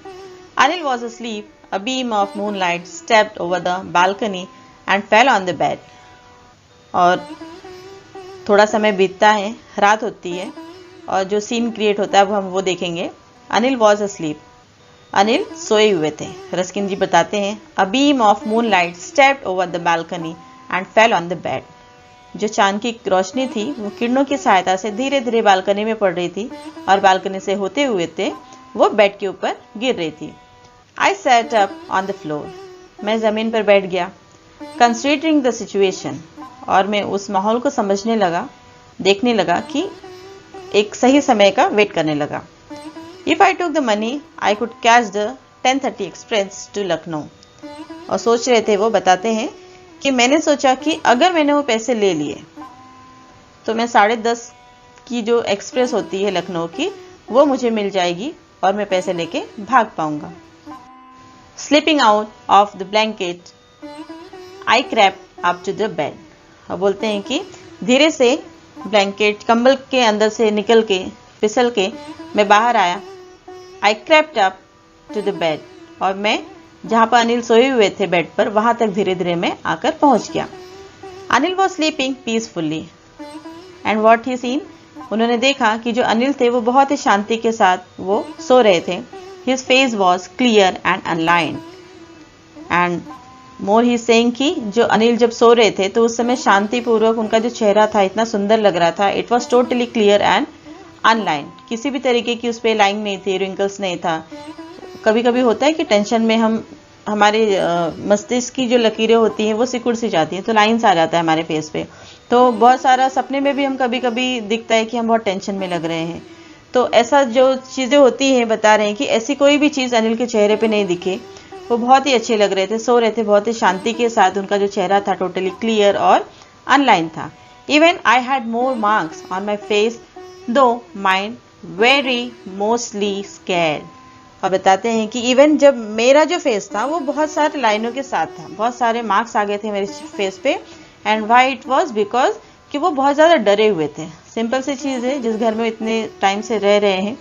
Anil was asleep, a beam of moonlight stepped over the balcony and fell on the bed. और थोड़ा समय बीतता है, रात होती है और जो सीन क्रिएट होता है अब हम वो देखेंगे। अनिल वॉज asleep, अनिल सोए हुए थे। रस्किन जी बताते हैं, a beam of moonlight stepped over the balcony and fell on the bed. जो चांद की रोशनी थी वो किरणों की सहायता से धीरे धीरे बालकनी में पड़ रही थी और बालकनी से होते हुए वो बेड के ऊपर गिर रही थी। I sat up on the floor. मैं जमीन पर बैठ गया। Considering the situation, और मैं उस माहौल को समझने लगा, देखने लगा कि एक सही समय का वेट करने लगा। If I took the money, I could catch the 10:30 express to Lucknow. और सोच रहे थे वो, बताते हैं कि मैंने सोचा कि अगर मैंने वो पैसे ले लिए तो मैं 10:30 की जो एक्सप्रेस होती है लखनऊ की, वो मुझे मिल जाएगी और मैं पैसे लेके भाग पाऊंगा। Slipping out of the blanket, I crept up to the bed. अब बोलते हैं कि धीरे से ब्लैंकेट, कंबल के अंदर से निकल के, फिसल के मैं बाहर आया। I crept up to the bed. और मैं जहाँ पर अनिल सोए हुए थे बेड पर, वहां तक धीरे धीरे मैं आकर पहुंच गया। Anil was sleeping peacefully. And what he seen? उन्होंने देखा कि जो अनिल थे वो बहुत ही शांति के साथ वो सो रहे थे। His face was clear and unlined. And more he saying कि जो अनिल जब सो रहे थे तो उस समय शांति पूर्वक उनका जो चेहरा था इतना सुंदर लग रहा था। It was totally clear and unlined. किसी भी तरीके की उस पर लाइन नहीं थी, रिंकल्स नहीं था। कभी कभी होता है कि टेंशन में हमारे मस्तिष्क की जो लकीरें होती हैं वो सिकुड़ सी जाती हैं, तो लाइन्स आ जाता है हमारे फेस पे। तो बहुत सारा सपने में भी हम कभी कभी दिखता है कि हम बहुत टेंशन में लग रहे हैं। तो ऐसा जो चीज़ें होती हैं, बता रहे हैं कि ऐसी कोई भी चीज़ अनिल के चेहरे पे नहीं दिखे। वो बहुत ही अच्छे लग रहे थे, सो रहे थे बहुत ही शांति के साथ। उनका जो चेहरा था टोटली क्लियर और अनलाइन था। Even I had more marks on my face दो माइंड वेरी मोस्टली स्कैर्ड। और बताते हैं कि इवन जब मेरा जो फेस था वो बहुत सारे लाइनों के साथ था, बहुत सारे मार्क्स आ गए थे मेरे फेस पे। And why it was because कि वो बहुत ज़्यादा डरे हुए थे। सिंपल सी चीज़ है, जिस घर में इतने टाइम से रह रहे हैं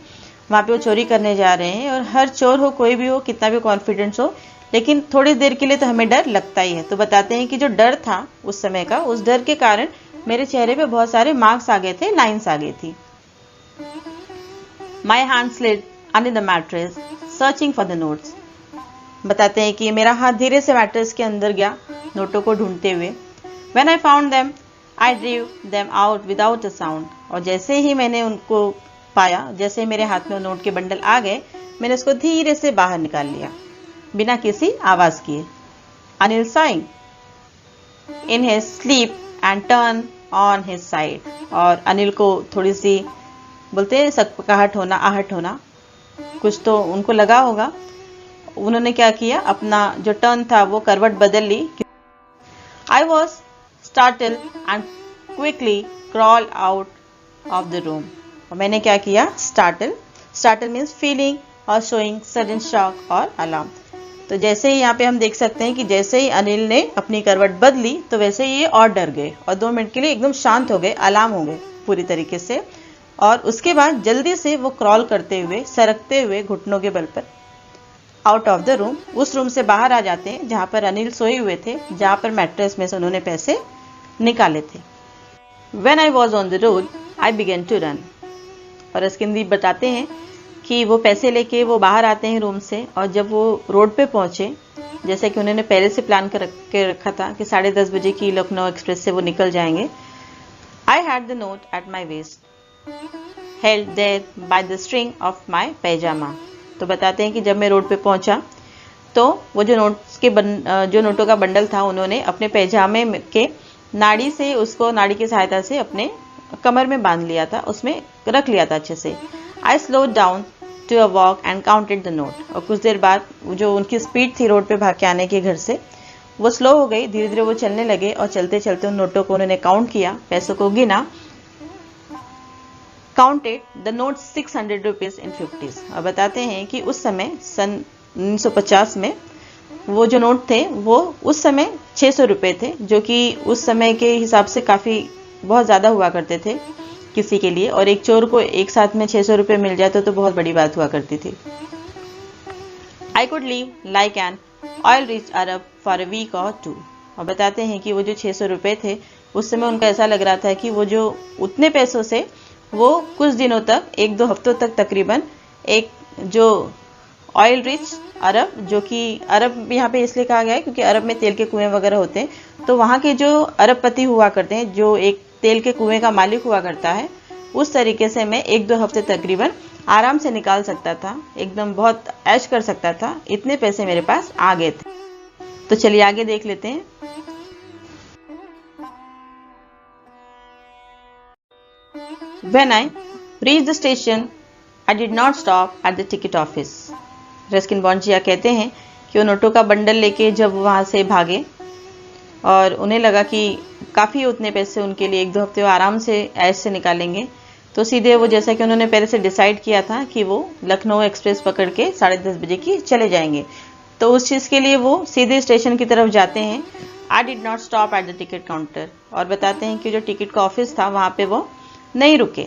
वहाँ पे वो चोरी करने जा रहे हैं, और हर चोर हो कोई भी हो, कितना भी कॉन्फिडेंस हो, लेकिन थोड़ी देर के लिए तो हमें डर लगता ही है। तो बताते हैं कि जो डर था उस समय का, उस डर के कारण मेरे चेहरे पे बहुत सारे मार्क्स आ गए थे, लाइन्स आ गई थी। My hand slid under the mattress searching for the notes. बताते हैं कि मेरा हाथ धीरे से मैट्रेस के अंदर गया नोटों को ढूंढते हुए। When I found them, I drew them out without a sound। और जैसे ही मैंने उनको पाया, जैसे ही मेरे हाथ में नोट के बंडल आ गए, मैंने उसको धीरे से बाहर निकाल लिया बिना किसी आवाज किए। Anil saying in his sleep and turn on his side. और अनिल को थोड़ी सी बोलते हैं सकपकाहट होना, आहट होना, कुछ तो उनको लगा होगा। उन्होंने क्या किया, अपना जो टर्न था वो करवट बदल ली। I was startled and quickly crawled out of the room। और मैंने क्या किया, startle means feeling or showing sudden shock or alarm। तो जैसे ही यहाँ पे हम देख सकते हैं कि जैसे ही अनिल ने अपनी करवट बदली तो वैसे ही ये और डर गए और 2 मिनट के लिए एकदम शांत हो गए, अलार्म हो गए पूरी तरीके से। और उसके बाद जल्दी से वो क्रॉल करते हुए, सरकते हुए घुटनों के बल पर आउट ऑफ द रूम, उस रूम से बाहर आ जाते हैं जहां पर अनिल सोए हुए थे, जहां पर मैट्रेस में से उन्होंने पैसे निकाले थे। When I was on the road, I began to run। और अस्किंदी बताते हैं कि वो पैसे लेके वो बाहर आते हैं रूम से, और जब वो रोड पे पहुंचे, जैसे कि उन्होंने पहले से प्लान कर रखा था कि 10:30 बजे की लखनऊ एक्सप्रेस से वो निकल जाएंगे। I had the note at my waist, held there by the string of my pajama। तो बताते हैं कि जब मैं रोड पे पहुंचा तो वो जो नोटों का बंडल था उन्होंने अपने पैजामे के नाड़ी से, उसको नाड़ी की सहायता से अपने कमर में बांध लिया था, उसमें रख लिया था अच्छे से। I slow down to a walk and counted the note. और कुछ देर बाद जो उनकी स्पीड थी रोड पे भाग के आने के घर से, वो स्लो हो गई, धीरे धीरे वो चलने लगे और चलते चलते उन नोटों को उन्होंने काउंट किया, पैसों को गिना। Counted the note 600 rupees in 50s। और बताते हैं कि उस समय सन 1950 में वो जो नोट थे वो उस समय 600 रुपये थे, जो कि उस समय के हिसाब से काफ़ी बहुत ज़्यादा हुआ करते थे किसी के लिए, और एक चोर को एक साथ में 600 रुपये मिल जाते तो बहुत बड़ी बात हुआ करती थी। I could live like an oil rich Arab for a week or 2। और बताते हैं कि वो जो 600 रुपये थे उस समय उनका ऐसा लग रहा था कि वो जो उतने पैसों से वो कुछ दिनों तक, 1-2 हफ्तों तक तकरीबन, एक जो ऑयल रिच अरब, जो कि अरब यहाँ पे इसलिए कहा गया है क्योंकि अरब में तेल के कुएं वगैरह होते हैं, तो वहाँ के जो अरबपति हुआ करते हैं, जो एक तेल के कुएं का मालिक हुआ करता है, उस तरीके से मैं 1-2 हफ्ते तकरीबन आराम से निकाल सकता था, एकदम बहुत ऐश कर सकता था, इतने पैसे मेरे पास आ गए थे। तो चलिए आगे देख लेते हैं। When I reached the station, I did not stop at the ticket office। Ruskin bond कहते हैं कि वो नोटों का बंडल लेके जब वहाँ से भागे और उन्हें लगा कि काफ़ी उतने पैसे उनके लिए 1-2 हफ्ते वो आराम से ऐश से निकालेंगे, तो सीधे वो, जैसा कि उन्होंने पहले से डिसाइड किया था कि वो लखनऊ एक्सप्रेस पकड़ के 10:30 बजे की चले जाएंगे, तो उस चीज़ के लिए वो सीधे स्टेशन की तरफ जाते हैं। आई did not stop at the ticket counter. और बताते हैं कि जो टिकट का ऑफिस था वहाँ पे वो नहीं रुके।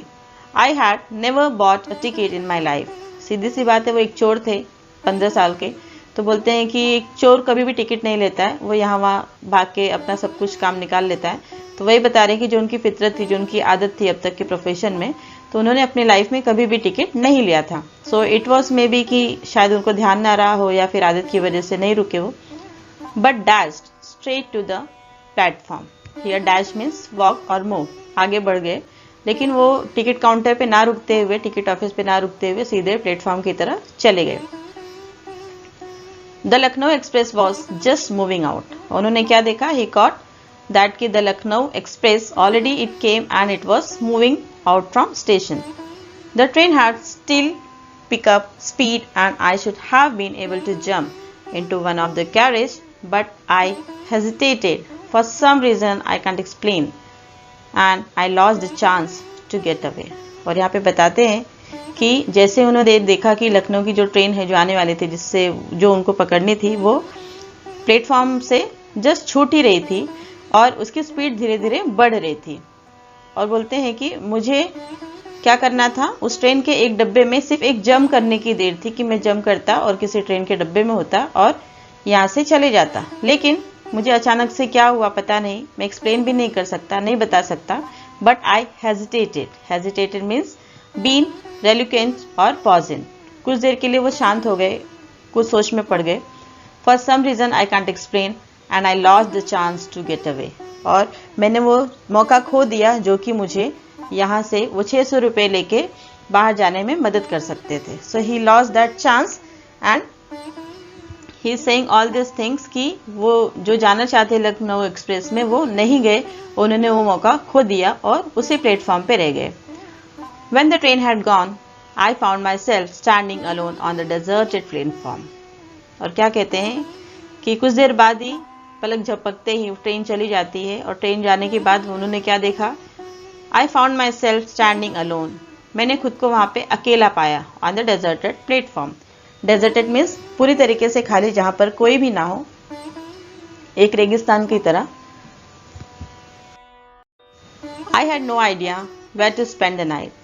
I had never bought a ticket in my life. सीधी सी बात है, वो एक चोर थे 15 साल के, तो बोलते हैं कि एक चोर कभी भी टिकट नहीं लेता है, वो यहाँ वहाँ भाग के अपना सब कुछ काम निकाल लेता है। तो वही बता रहे हैं कि जो उनकी फितरत थी, जो उनकी आदत थी अब तक के प्रोफेशन में, तो उन्होंने अपनी लाइफ में कभी भी टिकट नहीं लिया था। सो इट वॉज मे बी कि शायद उनको ध्यान ना रहा हो या फिर आदत की वजह से नहीं रुके वो, but dashed straight to the platform. Here dash means walk और मूव, आगे बढ़ गए, लेकिन वो टिकट काउंटर पे ना रुकते हुए, टिकट ऑफिस पे ना रुकते हुए सीधे प्लेटफॉर्म की तरफ चले गए। The Lucknow express was just moving out. उन्होंने क्या देखा, ही कॉट दैट कि the Lucknow express already it came and it was moving out from station. The train had still pick up speed and I should have been able to jump into one of the carriage, but I hesitated for some reason I can't explain and I lost the chance to get away। और यहाँ पे बताते हैं कि जैसे उन्होंने देखा कि लखनऊ की जो ट्रेन है जो आने वाली थी, जिससे जो उनको पकड़नी थी, वो प्लेटफॉर्म से जस्ट छूट ही रही थी और उसकी स्पीड धीरे धीरे बढ़ रही थी। और बोलते हैं कि मुझे क्या करना था, उस ट्रेन के एक डब्बे में सिर्फ एक जंप करने की देर थी कि मैं जंप करता और किसी ट्रेन के डब्बे में होता और यहाँ से चले जाता। लेकिन मुझे अचानक से क्या हुआ पता नहीं, मैं एक्सप्लेन भी नहीं कर सकता, नहीं बता सकता, but I hesitated means been reluctant और पॉजिंग। कुछ देर के लिए वो शांत हो गए, कुछ सोच में पड़ गए। For some reason I can't explain and I lost the chance to get away. और मैंने वो मौका खो दिया जो कि मुझे यहाँ से वो 600 रुपये लेके बाहर जाने में मदद कर सकते थे। So he lost that chance and he is saying all this things कि वो जो जाना चाहते लखनऊ एक्सप्रेस में वो नहीं गए, उन्होंने वो मौका खो दिया और उसी प्लेटफॉर्म पे रह गए। When the train had gone, I found myself standing alone on the deserted platform. और क्या कहते हैं कि कुछ देर बाद ही, पलक झपकते ही ट्रेन चली जाती है और ट्रेन जाने के बाद उन्होंने क्या देखा, I found myself standing alone. मैंने खुद को वहाँ पे अकेला पाया on the deserted platform. Deserted means पूरी तरीके से खाली, जहाँ पर कोई भी ना हो, एक रेगिस्तान की तरह। I had no idea where to spend the night.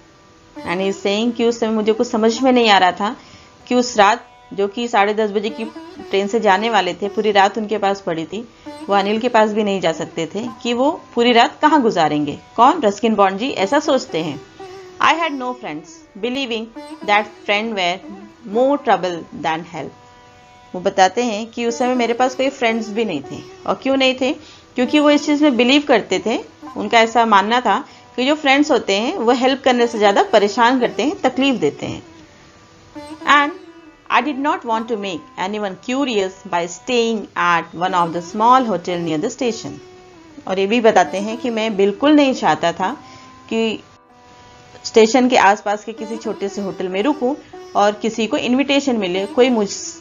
And he saying कि उस समय मुझे कुछ समझ में नहीं आ रहा था कि उस रात, जो कि 10:30 बजे की ट्रेन से जाने वाले थे, पूरी रात उनके पास पड़ी थी, वो अनिल के पास भी नहीं जा सकते थे, कि वो पूरी रात कहाँ गुजारेंगे। कौन? रस्किन बॉन्ड जी ऐसा सोचते हैं। I had no friends believing that friend were more trouble than help. वो बताते हैं कि उस समय मेरे पास कोई फ्रेंड्स भी नहीं थे। और क्यों नहीं थे? क्योंकि वो इस चीज़ में बिलीव करते थे, उनका ऐसा मानना था कि जो फ्रेंड्स होते हैं वो हेल्प करने से ज़्यादा परेशान करते हैं, तकलीफ देते हैं। And I did not want to make anyone curious by staying at one of the small hotel near the station. और ये भी बताते हैं कि मैं बिल्कुल नहीं चाहता था कि स्टेशन के आसपास के किसी छोटे से होटल में रुकूं और किसी को इनविटेशन मिले, कोई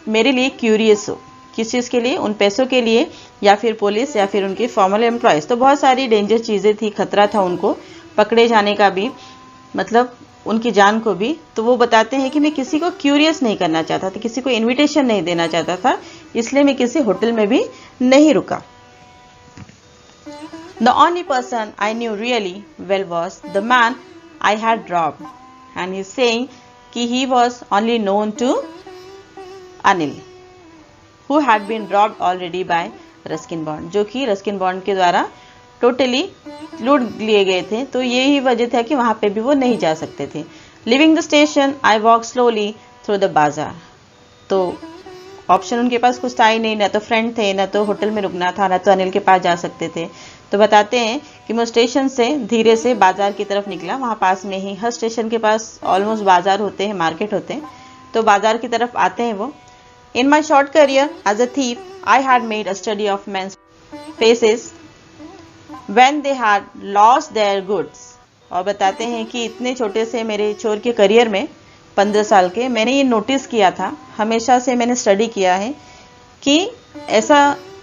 मेरे लिए क्यूरियस हो, किस चीज़ के लिए, उन पैसों के लिए, या फिर पुलिस, या फिर उनके फॉर्मल एम्प्लॉयज़। तो बहुत सारी डेंजर चीज़ें थी, खतरा था उनको पकड़े जाने का भी, मतलब उनकी जान को भी। तो वो बताते हैं कि मैं किसी को क्यूरियस नहीं करना चाहता था, किसी को इनविटेशन नहीं देना चाहता था, इसलिए मैं किसी होटल में भी नहीं रुका। The only person I knew really well was the man I had robbed and he is saying कि he was only known to Anil who had been robbed already by Ruskin Bond, जो कि Ruskin bond के द्वारा totally लूट लिए गए थे। तो यही वजह था कि वहाँ पे भी वो नहीं जा सकते थे। Living the station I walk slowly through the बाजार। तो ऑप्शन उनके पास कुछ था ही नहीं, ना तो फ्रेंड थे, ना तो होटल में रुकना था, ना तो अनिल के पास जा सकते थे। तो बताते हैं कि मैं स्टेशन से धीरे से बाजार की तरफ निकला। वहाँ पास में ही हर स्टेशन के पास ऑलमोस्ट बाजार होते हैं, मार्केट होते हैं, तो बाजार की तरफ आते हैं वो। In my short career as a thief, I had made a study of men's faces when they had lost their goods. और बताते हैं कि इतने छोटे से मेरे चोर के करियर में 15 साल के, मैंने ये नोटिस किया था, हमेशा से मैंने स्टडी किया है कि ऐसा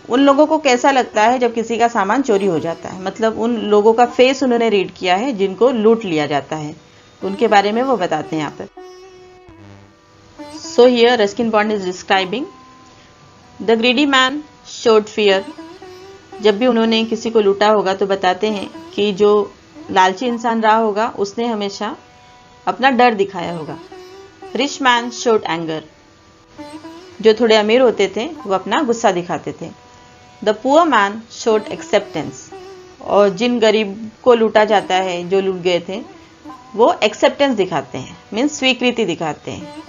उन लोगों को कैसा लगता है जब किसी का सामान चोरी हो जाता है। मतलब उन लोगों का फेस उन्होंने रीड किया है जिनको लूट लिया जाता है, उनके बारे में वो बताते हैं यहाँ पर। So here Ruskin Bond is describing the greedy man showed fear. जब भी उन्होंने किसी को लूटा होगा तो बताते हैं कि जो लालची इंसान रहा होगा उसने हमेशा अपना डर दिखाया होगा। Rich man showed anger. जो थोड़े अमीर होते थे वो अपना गुस्सा दिखाते थे। The poor man showed acceptance. और जिन गरीब को लूटा जाता है, जो लूट गए थे, वो एक्सेप्टेंस दिखाते हैं, मीन्स स्वीकृति दिखाते हैं।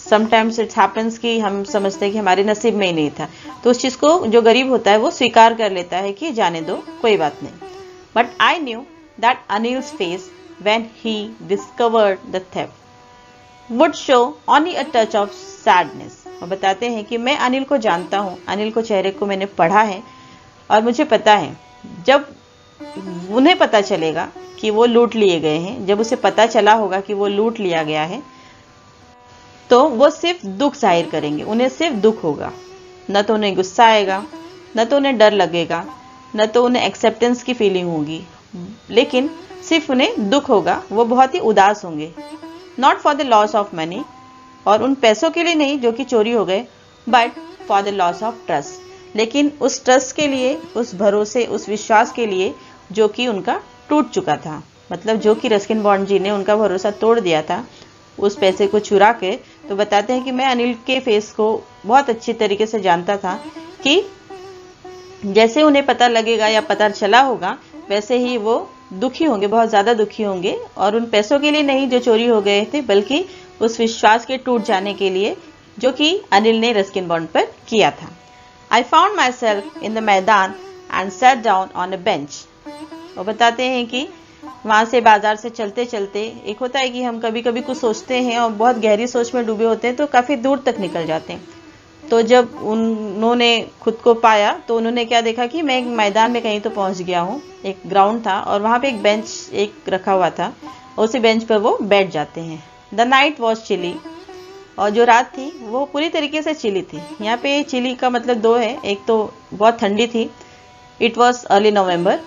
समटाइम्स इट्स हैपन्स कि हम समझते हैं कि हमारे नसीब में ही नहीं था, तो उस चीज़ को जो गरीब होता है वो स्वीकार कर लेता है कि जाने दो, कोई बात नहीं। But I knew that Anil's face when he discovered the theft would show only a touch of sadness. और बताते हैं कि मैं अनिल को जानता हूँ, अनिल को चेहरे को मैंने पढ़ा है और मुझे पता है जब उन्हें पता चलेगा कि वो लूट लिए गए हैं, जब उसे पता चला होगा कि वो लूट लिया गया है, तो वो सिर्फ दुख जाहिर करेंगे, उन्हें सिर्फ दुख होगा, न तो उन्हें गुस्सा आएगा, न तो उन्हें डर लगेगा, न तो उन्हें एक्सेप्टेंस की फीलिंग होगी, लेकिन सिर्फ उन्हें दुख होगा। वो बहुत ही उदास होंगे। Not for the loss of money, और उन पैसों के लिए नहीं जो कि चोरी हो गए, but for the loss of trust, लेकिन उस ट्रस्ट के लिए, उस भरोसे, उस विश्वास के लिए जो कि उनका टूट चुका था। मतलब जो कि रस्किन बॉन्ड जी ने उनका भरोसा तोड़ दिया था उस पैसे को चुरा के। तो बताते हैं कि मैं अनिल के फेस को बहुत अच्छी तरीके से जानता था कि जैसे उन्हें पता लगेगा या पता चला होगा वैसे ही वो दुखी होंगे, बहुत ज़्यादा दुखी होंगे, और उन पैसों के लिए नहीं जो चोरी हो गए थे, बल्कि उस विश्वास के टूट जाने के लिए जो कि अनिल ने रस्किन बॉन्ड पर किया था। I found myself in the maidan and sat down on a bench. वो बताते हैं कि वहाँ से बाजार से चलते चलते, एक होता है कि हम कभी कभी कुछ सोचते हैं और बहुत गहरी सोच में डूबे होते हैं तो काफ़ी दूर तक निकल जाते हैं। तो जब उन्होंने खुद को पाया तो उन्होंने क्या देखा कि मैं एक मैदान में कहीं तो पहुंच गया हूँ, एक ग्राउंड था और वहाँ पे एक बेंच एक रखा हुआ था, और उसी बेंच पर वो बैठ जाते हैं। द नाइट वॉज चिली, और जो रात थी वो पूरी तरीके से चिली थी। यहाँ पे चिली का मतलब दो है, एक तो बहुत ठंडी थी, इट वॉज अर्ली नवम्बर,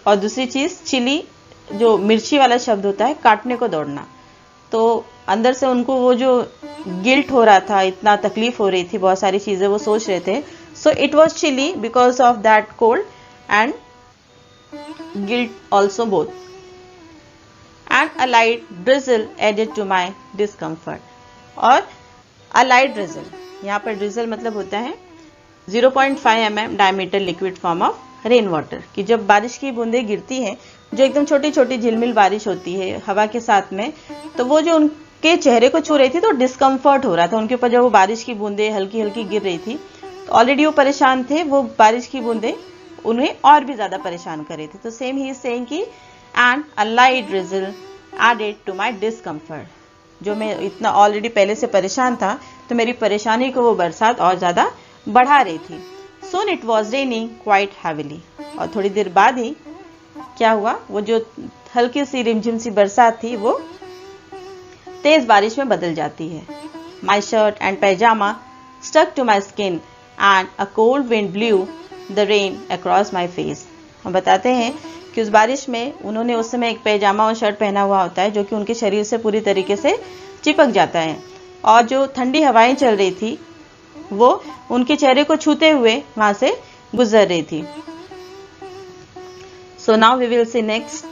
और दूसरी चीज़ चिली जो मिर्ची वाला शब्द होता है, काटने को दौड़ना। तो अंदर से उनको वो जो गिल्ट हो रहा था, इतना तकलीफ हो रही थी, बहुत सारी चीज़ें वो सोच रहे थे। So it was chilly because of that cold and guilt also both, and a light drizzle added to my discomfort. और अ लाइट ड्रिजल, यहाँ पर ड्रिजल मतलब होता है 0.5 mm diameter liquid form of rain water, कि जब बारिश की बूंदें गिरती हैं, जो एकदम छोटी छोटी झिलमिल बारिश होती है हवा के साथ में, तो वो जो उनके चेहरे को छू रही थी तो डिस्कम्फर्ट हो रहा था उनके ऊपर। जब वो बारिश की बूंदें हल्की हल्की गिर रही थी तो ऑलरेडी वो परेशान थे, वो बारिश की बूंदें उन्हें और भी ज़्यादा परेशान कर रही थी। तो सेम ही इज सेइंग कि and a light drizzle added to my discomfort, जो मैं इतना ऑलरेडी पहले से परेशान था तो मेरी परेशानी को वो बरसात और ज़्यादा बढ़ा रही थी। Soon it was raining quite heavily, और थोड़ी देर बाद ही क्या हुआ, वो जो हल्की सी रिमझिम सी बरसात थी वो तेज बारिश में बदल जाती है। My shirt and pajama stuck to my skin and a cold wind blew the rain across my face। हम बताते हैं कि उस बारिश में उन्होंने उस समय एक पैजामा और शर्ट पहना हुआ होता है जो कि उनके शरीर से पूरी तरीके से चिपक जाता है, और जो ठंडी हवाएं चल रही थी वो उनके चेहरे को छूते हुए वहां से गुजर रही थी। So now we will see next.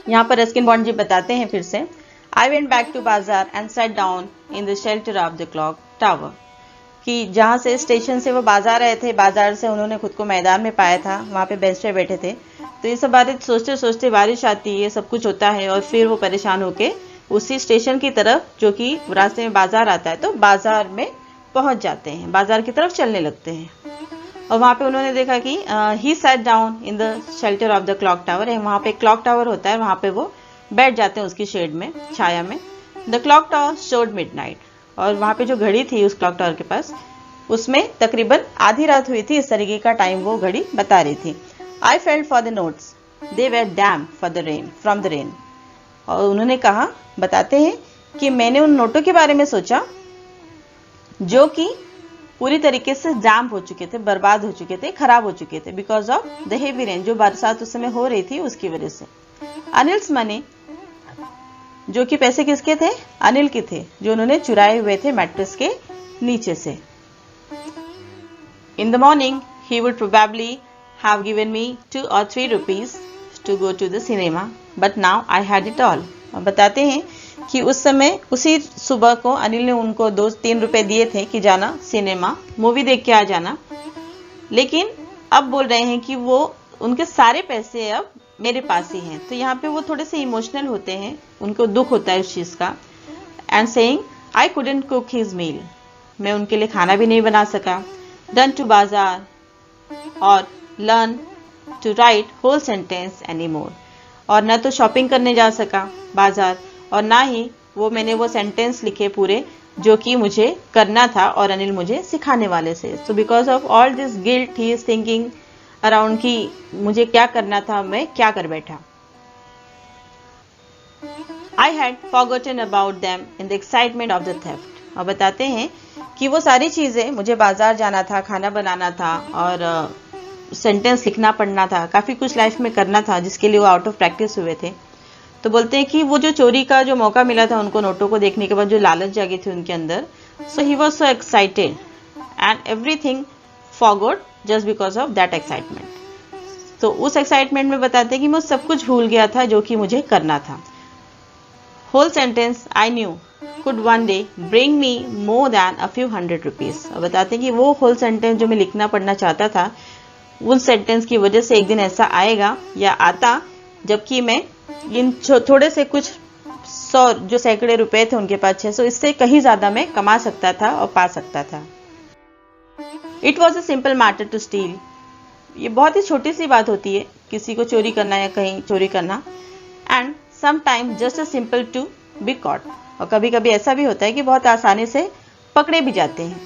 यहाँ पर रस्किन बॉन्ड जी बताते हैं फिर से, I went back to bazaar and sat down in the shelter of the clock tower, कि जहाँ से स्टेशन से वो बाजार रहे थे, बाजार से उन्होंने खुद को मैदान में पाया था, वहाँ पे बेंच पे बैठे थे। तो ये सब बातें सोचते सोचते बारिश आती है, सब कुछ होता है, और फिर वो परेशान होके उसी स्टेशन की तरफ, जो कि रास्ते में बाजार आता है, तो बाजार में पहुंच जाते हैं, बाजार की तरफ चलने लगते हैं। और वहाँ पे उन्होंने देखा कि he sat down in the shelter of the clock tower, वहाँ पे क्लॉक टावर होता है, वहाँ पे वो बैठ जाते हैं उसकी शेड में, छाया में। The clock tower showed midnight, और वहाँ पे जो घड़ी थी उस क्लॉक टावर के पास, उसमें तकरीबन आधी रात हुई थी, इस तरीके का टाइम वो घड़ी बता रही थी। I felt for the notes, they were dam for the rain from the rain, और उन्होंने कहा, बताते हैं कि मैंने उन नोटों के बारे में सोचा जो कि पूरी तरीके से जाम हो चुके थे, बर्बाद हो चुके थे, खराब हो चुके थे, because of the heavy rain, जो बरसात उस समय हो रही थी उसकी वजह से। अनिल्स मनी, जो कि पैसे किसके थे, अनिल के थे, जो उन्होंने चुराए हुए थे मैट्रेस के नीचे से। इन the morning he would probably have given me 2 or 3 rupees to go to the cinema, but now I had it all। और बताते हैं कि उस समय उसी सुबह को अनिल ने उनको 2-3 रुपए दिए थे कि जाना सिनेमा, मूवी देख के आ जाना, लेकिन अब बोल रहे हैं कि वो उनके सारे पैसे अब मेरे पास ही हैं। तो यहाँ पे वो थोड़े से इमोशनल होते हैं, उनको दुख होता है उस चीज़ का। And saying I couldn't cook his meal, मैं उनके लिए खाना भी नहीं बना सका। डन टू बाजार और learn to write whole sentence any more, और न तो शॉपिंग करने जा सका बाजार, और ना ही मैंने वो सेंटेंस लिखे पूरे जो कि मुझे करना था और अनिल मुझे सिखाने वाले से। सो because of all this guilt he is thinking around कि मुझे क्या करना था, मैं क्या कर बैठा। I had forgotten about them in the excitement of the theft, और बताते हैं कि वो सारी चीज़ें, मुझे बाजार जाना था, खाना बनाना था, और सेंटेंस लिखना पढ़ना था, काफ़ी कुछ लाइफ में करना था जिसके लिए वो आउट ऑफ प्रैक्टिस हुए थे। तो बोलते हैं कि वो जो चोरी का जो मौका मिला था उनको नोटों को देखने के बाद जो लालच जागी थी उनके अंदर, so he was so excited and everything forgot just because of that excitement. तो उस एक्साइटमेंट में बताते हैं कि मैं सब कुछ भूल गया था जो कि मुझे करना था। Whole sentence I knew could one day bring me more than a few hundred rupees। और बताते हैं कि वो होल सेंटेंस जो मैं लिखना पढ़ना चाहता था, उन सेंटेंस की वजह से एक दिन ऐसा आएगा या आता जबकि मैं इन थोड़े से कुछ 100 जो सैकड़े रुपए थे उनके पास 600, इससे कहीं ज्यादा मैं कमा सकता था और पा सकता था। It was a simple matter to steal. ये बहुत ही छोटी सी बात होती है किसी को चोरी करना या कहीं चोरी करना। And sometime just a simple to be caught. और कभी कभी ऐसा भी होता है कि बहुत आसानी से पकड़े भी जाते हैं।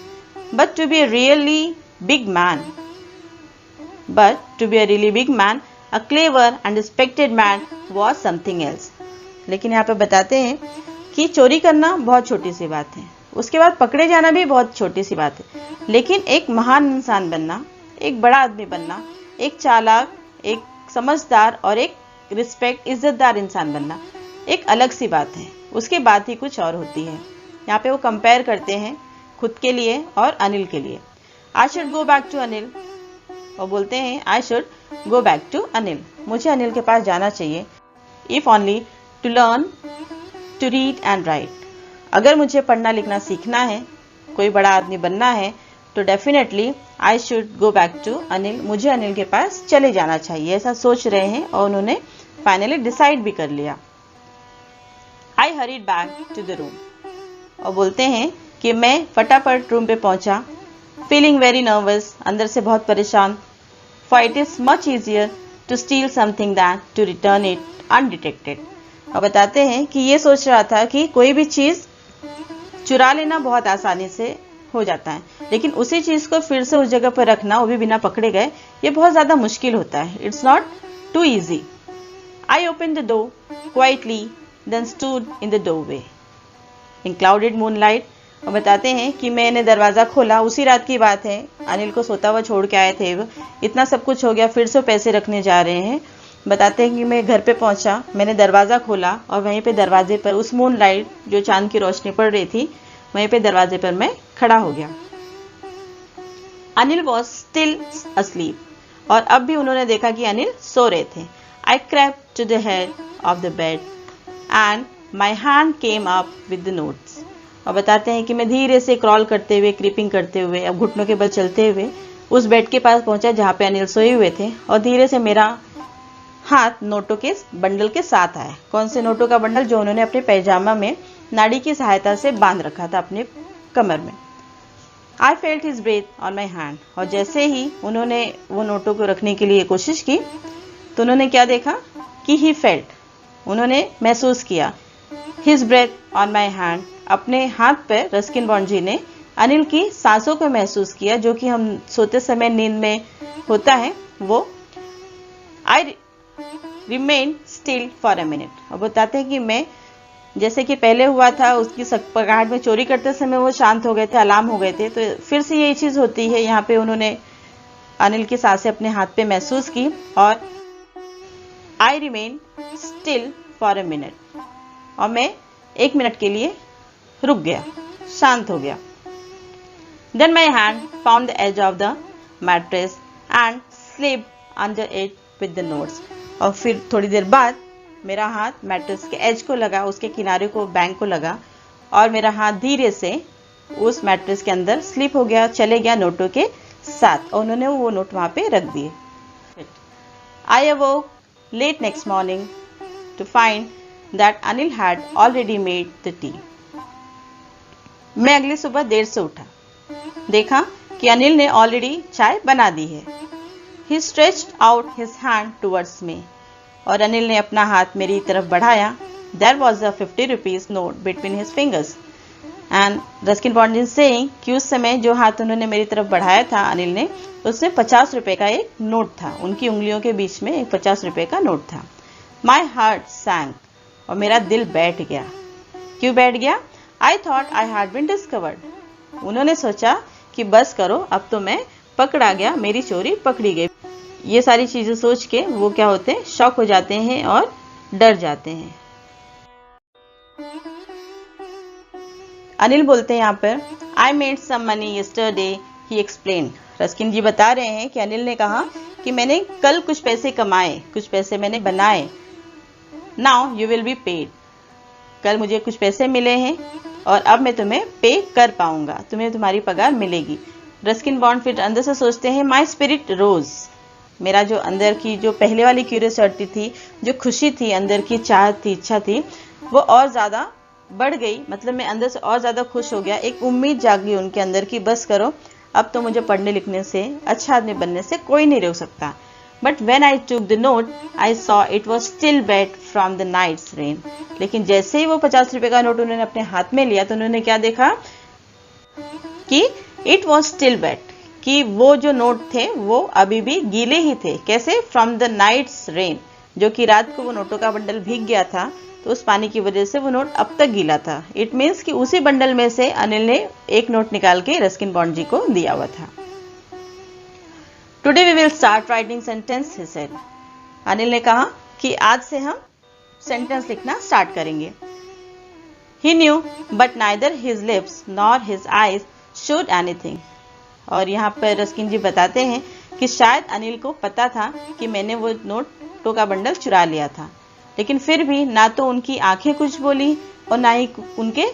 But to be a really big man, a clever and respected man was something else. लेकिन यहाँ पे बताते हैं कि चोरी करना बहुत छोटी सी बात है, उसके बाद पकड़े जाना भी बहुत छोटी सी बात है, लेकिन एक महान इंसान बनना, एक बड़ा आदमी बनना, एक चालाक, एक समझदार और एक रिस्पेक्ट इज्जतदार इंसान बनना एक अलग सी बात है। उसके बाद ही कुछ और होती है। यहाँ पे वो कंपेयर करते हैं खुद के लिए और अनिल के लिए। I should go back to Anil. और बोलते हैं I should go back to Anil, मुझे अनिल के पास जाना चाहिए। If only to learn to read and write. अगर मुझे पढ़ना लिखना सीखना है, कोई बड़ा आदमी बनना है, तो definitely I should go back to Anil, मुझे अनिल के पास चले जाना चाहिए। ऐसा सोच रहे हैं और उन्होंने फाइनली डिसाइड भी कर लिया। I hurried back to the room। और बोलते हैं कि मैं फटाफट रूम पे पहुंचा, feeling very nervous, अंदर से बहुत परेशान, for it is much easier to steal something than to return it undetected। और बताते हैं कि ये सोच रहा था कि कोई भी चीज चुरा लेना बहुत आसानी से हो जाता है, लेकिन उसी चीज को फिर से उस जगह पर रखना, वो भी बिना पकड़े गए, ये बहुत ज्यादा मुश्किल होता है। It's not too easy. I opened the door quietly, then stood in the doorway in clouded moonlight। और बताते हैं कि मैंने दरवाजा खोला, उसी रात की बात है, अनिल को सोता हुआ छोड़ के आए थे वो, इतना सब कुछ हो गया, फिर से पैसे रखने जा रहे हैं। बताते हैं कि मैं घर पे पहुंचा, मैंने दरवाजा खोला और वहीं पे दरवाजे पर उस मूनलाइट जो चांद की रोशनी पड़ रही थी, वहीं पे दरवाजे पर मैं खड़ा हो गया। Anil was still asleep। और अब भी उन्होंने देखा कि अनिल सो रहे थे। I crept to the head of the bed and my hand came up with the notes। और बताते हैं कि मैं धीरे से क्रॉल करते हुए, क्रीपिंग करते हुए, अब घुटनों के बल चलते हुए उस बेड के पास पहुंचा जहां पे अनिल सोए हुए थे, और धीरे से मेरा हाथ नोटों के बंडल के साथ आया। कौन से नोटों का बंडल? जो उन्होंने अपने पैजामा में नाड़ी की सहायता से बांध रखा था अपने कमर में। I felt his breath on my hand. और जैसे ही उन्होंने वो नोटों को रखने के लिए कोशिश की तो उन्होंने क्या देखा कि ही फेल्ट, उन्होंने महसूस किया, his breath on my hand, अपने हाथ पर रस्किन बॉन्ड जी ने अनिल की सांसों को महसूस किया, जो कि हम सोते समय नींद में होता है वो। I remain still for a minute. और बताते हैं कि मैं जैसे कि पहले हुआ था उसकी सकपगाहट में चोरी करते समय वो शांत हो गए थे, अलार्म हो गए थे, तो फिर से यही चीज होती है। यहाँ पे उन्होंने अनिल की सांसें अपने हाथ पे महसूस की और I remain still for a minute, और मैं 1 मिनट के लिए रुक गया, शांत हो गया। Then my hand found the edge of the mattress and slipped under it with the notes. और फिर थोड़ी देर बाद मेरा हाथ मैट्रेस के एज को लगा, उसके किनारे को, बैंक को लगा, और मेरा हाथ धीरे से उस मैट्रेस के अंदर स्लिप हो गया, चले गया नोटों के साथ, और उन्होंने वो नोट वहां पे रख दिए। आई अवोक late next morning to find that Anil had already made the tea। मैं अगली सुबह देर से उठा, देखा कि अनिल ने ऑलरेडी चाय बना दी है। He stretched out his hand towards me। और अनिल ने अपना हाथ मेरी तरफ बढ़ाया। There was a 50 rupees note between his fingers and Ruskin Bond is saying कि उस समय जो हाथ उन्होंने मेरी तरफ बढ़ाया था अनिल ने, उसमें 50 रुपए का एक नोट था, उनकी उंगलियों के बीच में एक 50 रुपए का नोट था। My heart sank. और मेरा दिल बैठ गया। क्यों बैठ गया? I thought I had been discovered. उन्होंने सोचा कि बस करो, अब तो मैं पकड़ा गया, मेरी चोरी पकड़ी गई। ये सारी चीज़ें सोच के वो क्या होते हैं, शॉक हो जाते हैं और डर जाते हैं। अनिल बोलते हैं यहाँ पर, I made some money yesterday, he explain. Ruskin ji बता रहे हैं कि अनिल ने कहा कि मैंने कल कुछ पैसे कमाए, कुछ पैसे मैंने बनाए। Now you will be paid, कल मुझे कुछ पैसे मिले हैं और अब मैं तुम्हें पे कर पाऊंगा, तुम्हें तुम्हारी पगार मिलेगी। रस्किन बॉन्ड फिर अंदर से सोचते हैं, माई स्पिरिट रोज, मेरा जो अंदर की जो पहले वाली क्यूरियोसिटी थी, जो खुशी थी, अंदर की चाहत थी, इच्छा थी, वो और ज़्यादा बढ़ गई। मतलब मैं अंदर से और ज़्यादा खुश हो गया, एक उम्मीद जागी उनके अंदर की, बस करो अब तो मुझे पढ़ने लिखने से, अच्छा आदमी बनने से कोई नहीं रोक सकता। But when I took the note I saw it was still wet from the night's rain. लेकिन जैसे ही वो 50 रुपए का नोट उन्होंने अपने हाथ में लिया तो उन्होंने क्या देखा कि इट वॉज स्टिल वेट, कि वो जो नोट थे वो अभी भी गीले ही थे। कैसे? फ्रॉम द नाइट्स रेन, जो कि रात को वो नोटों का बंडल भीग गया था, तो उस पानी की वजह से वो नोट अब तक गीला था। इट मीन्स कि उसी बंडल में से अनिल ने एक नोट निकाल के रस्किन बॉन्ड जी को दिया हुआ था। Today we will start writing sentence, he said. Anil ने कहा कि आज से हम सेंटेंस लिखना स्टार्ट करेंगे। He knew but neither his lips nor his eyes showed anything. और यहाँ पर रस्किन जी बताते हैं कि शायद अनिल को पता था कि मैंने वो नोटों का बंडल चुरा लिया था, लेकिन फिर भी ना तो उनकी आंखें कुछ बोली और ना ही उनके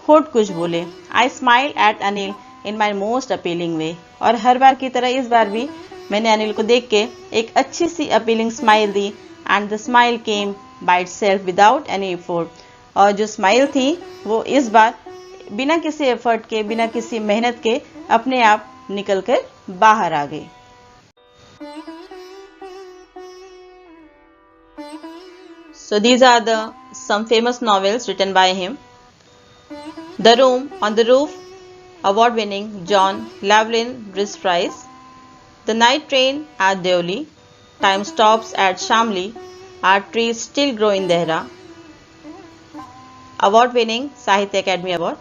होठ कुछ बोले। I smile at Anil in my most appealing way. और हर बार की तरह इस बार भी मैंने अनिल को देख के एक अच्छी सी अपीलिंग स्माइल दी, and the smile came by itself without any effort. और जो स्माइल थी वो इस बार बिना किसी एफर्ट के, बिना किसी मेहनत के अपने आप निकल कर बाहर आ गई। So these are the some famous novels written by him. The Room on the Roof, award-winning John Llewellyn Rhys Prize. The Night Train at Deoli, Time Stops at Shamli, Our Trees Still Grow in Dehra, award-winning Sahitya Academy Award.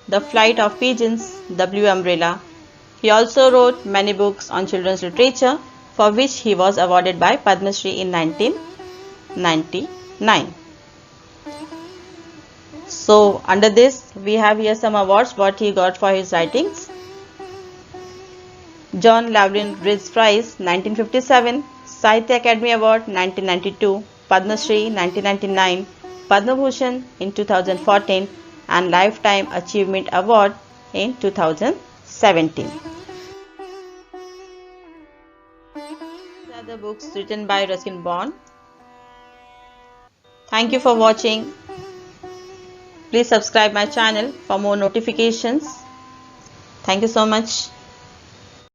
The Flight of Pigeons, W. Umbrella. He also wrote many books on children's literature, for which he was awarded by Padma Shri in 1999. So under this we have here some awards what he got for his writings. John Llewellyn Rhys Prize 1957, Sahitya Academy Award 1992, Padma Shri 1999, Padma Bhushan in 2014 and Lifetime Achievement Award in 2017. These are the books written by Ruskin Bond. Thank you for watching. Please subscribe my channel for more notifications. Thank you so much.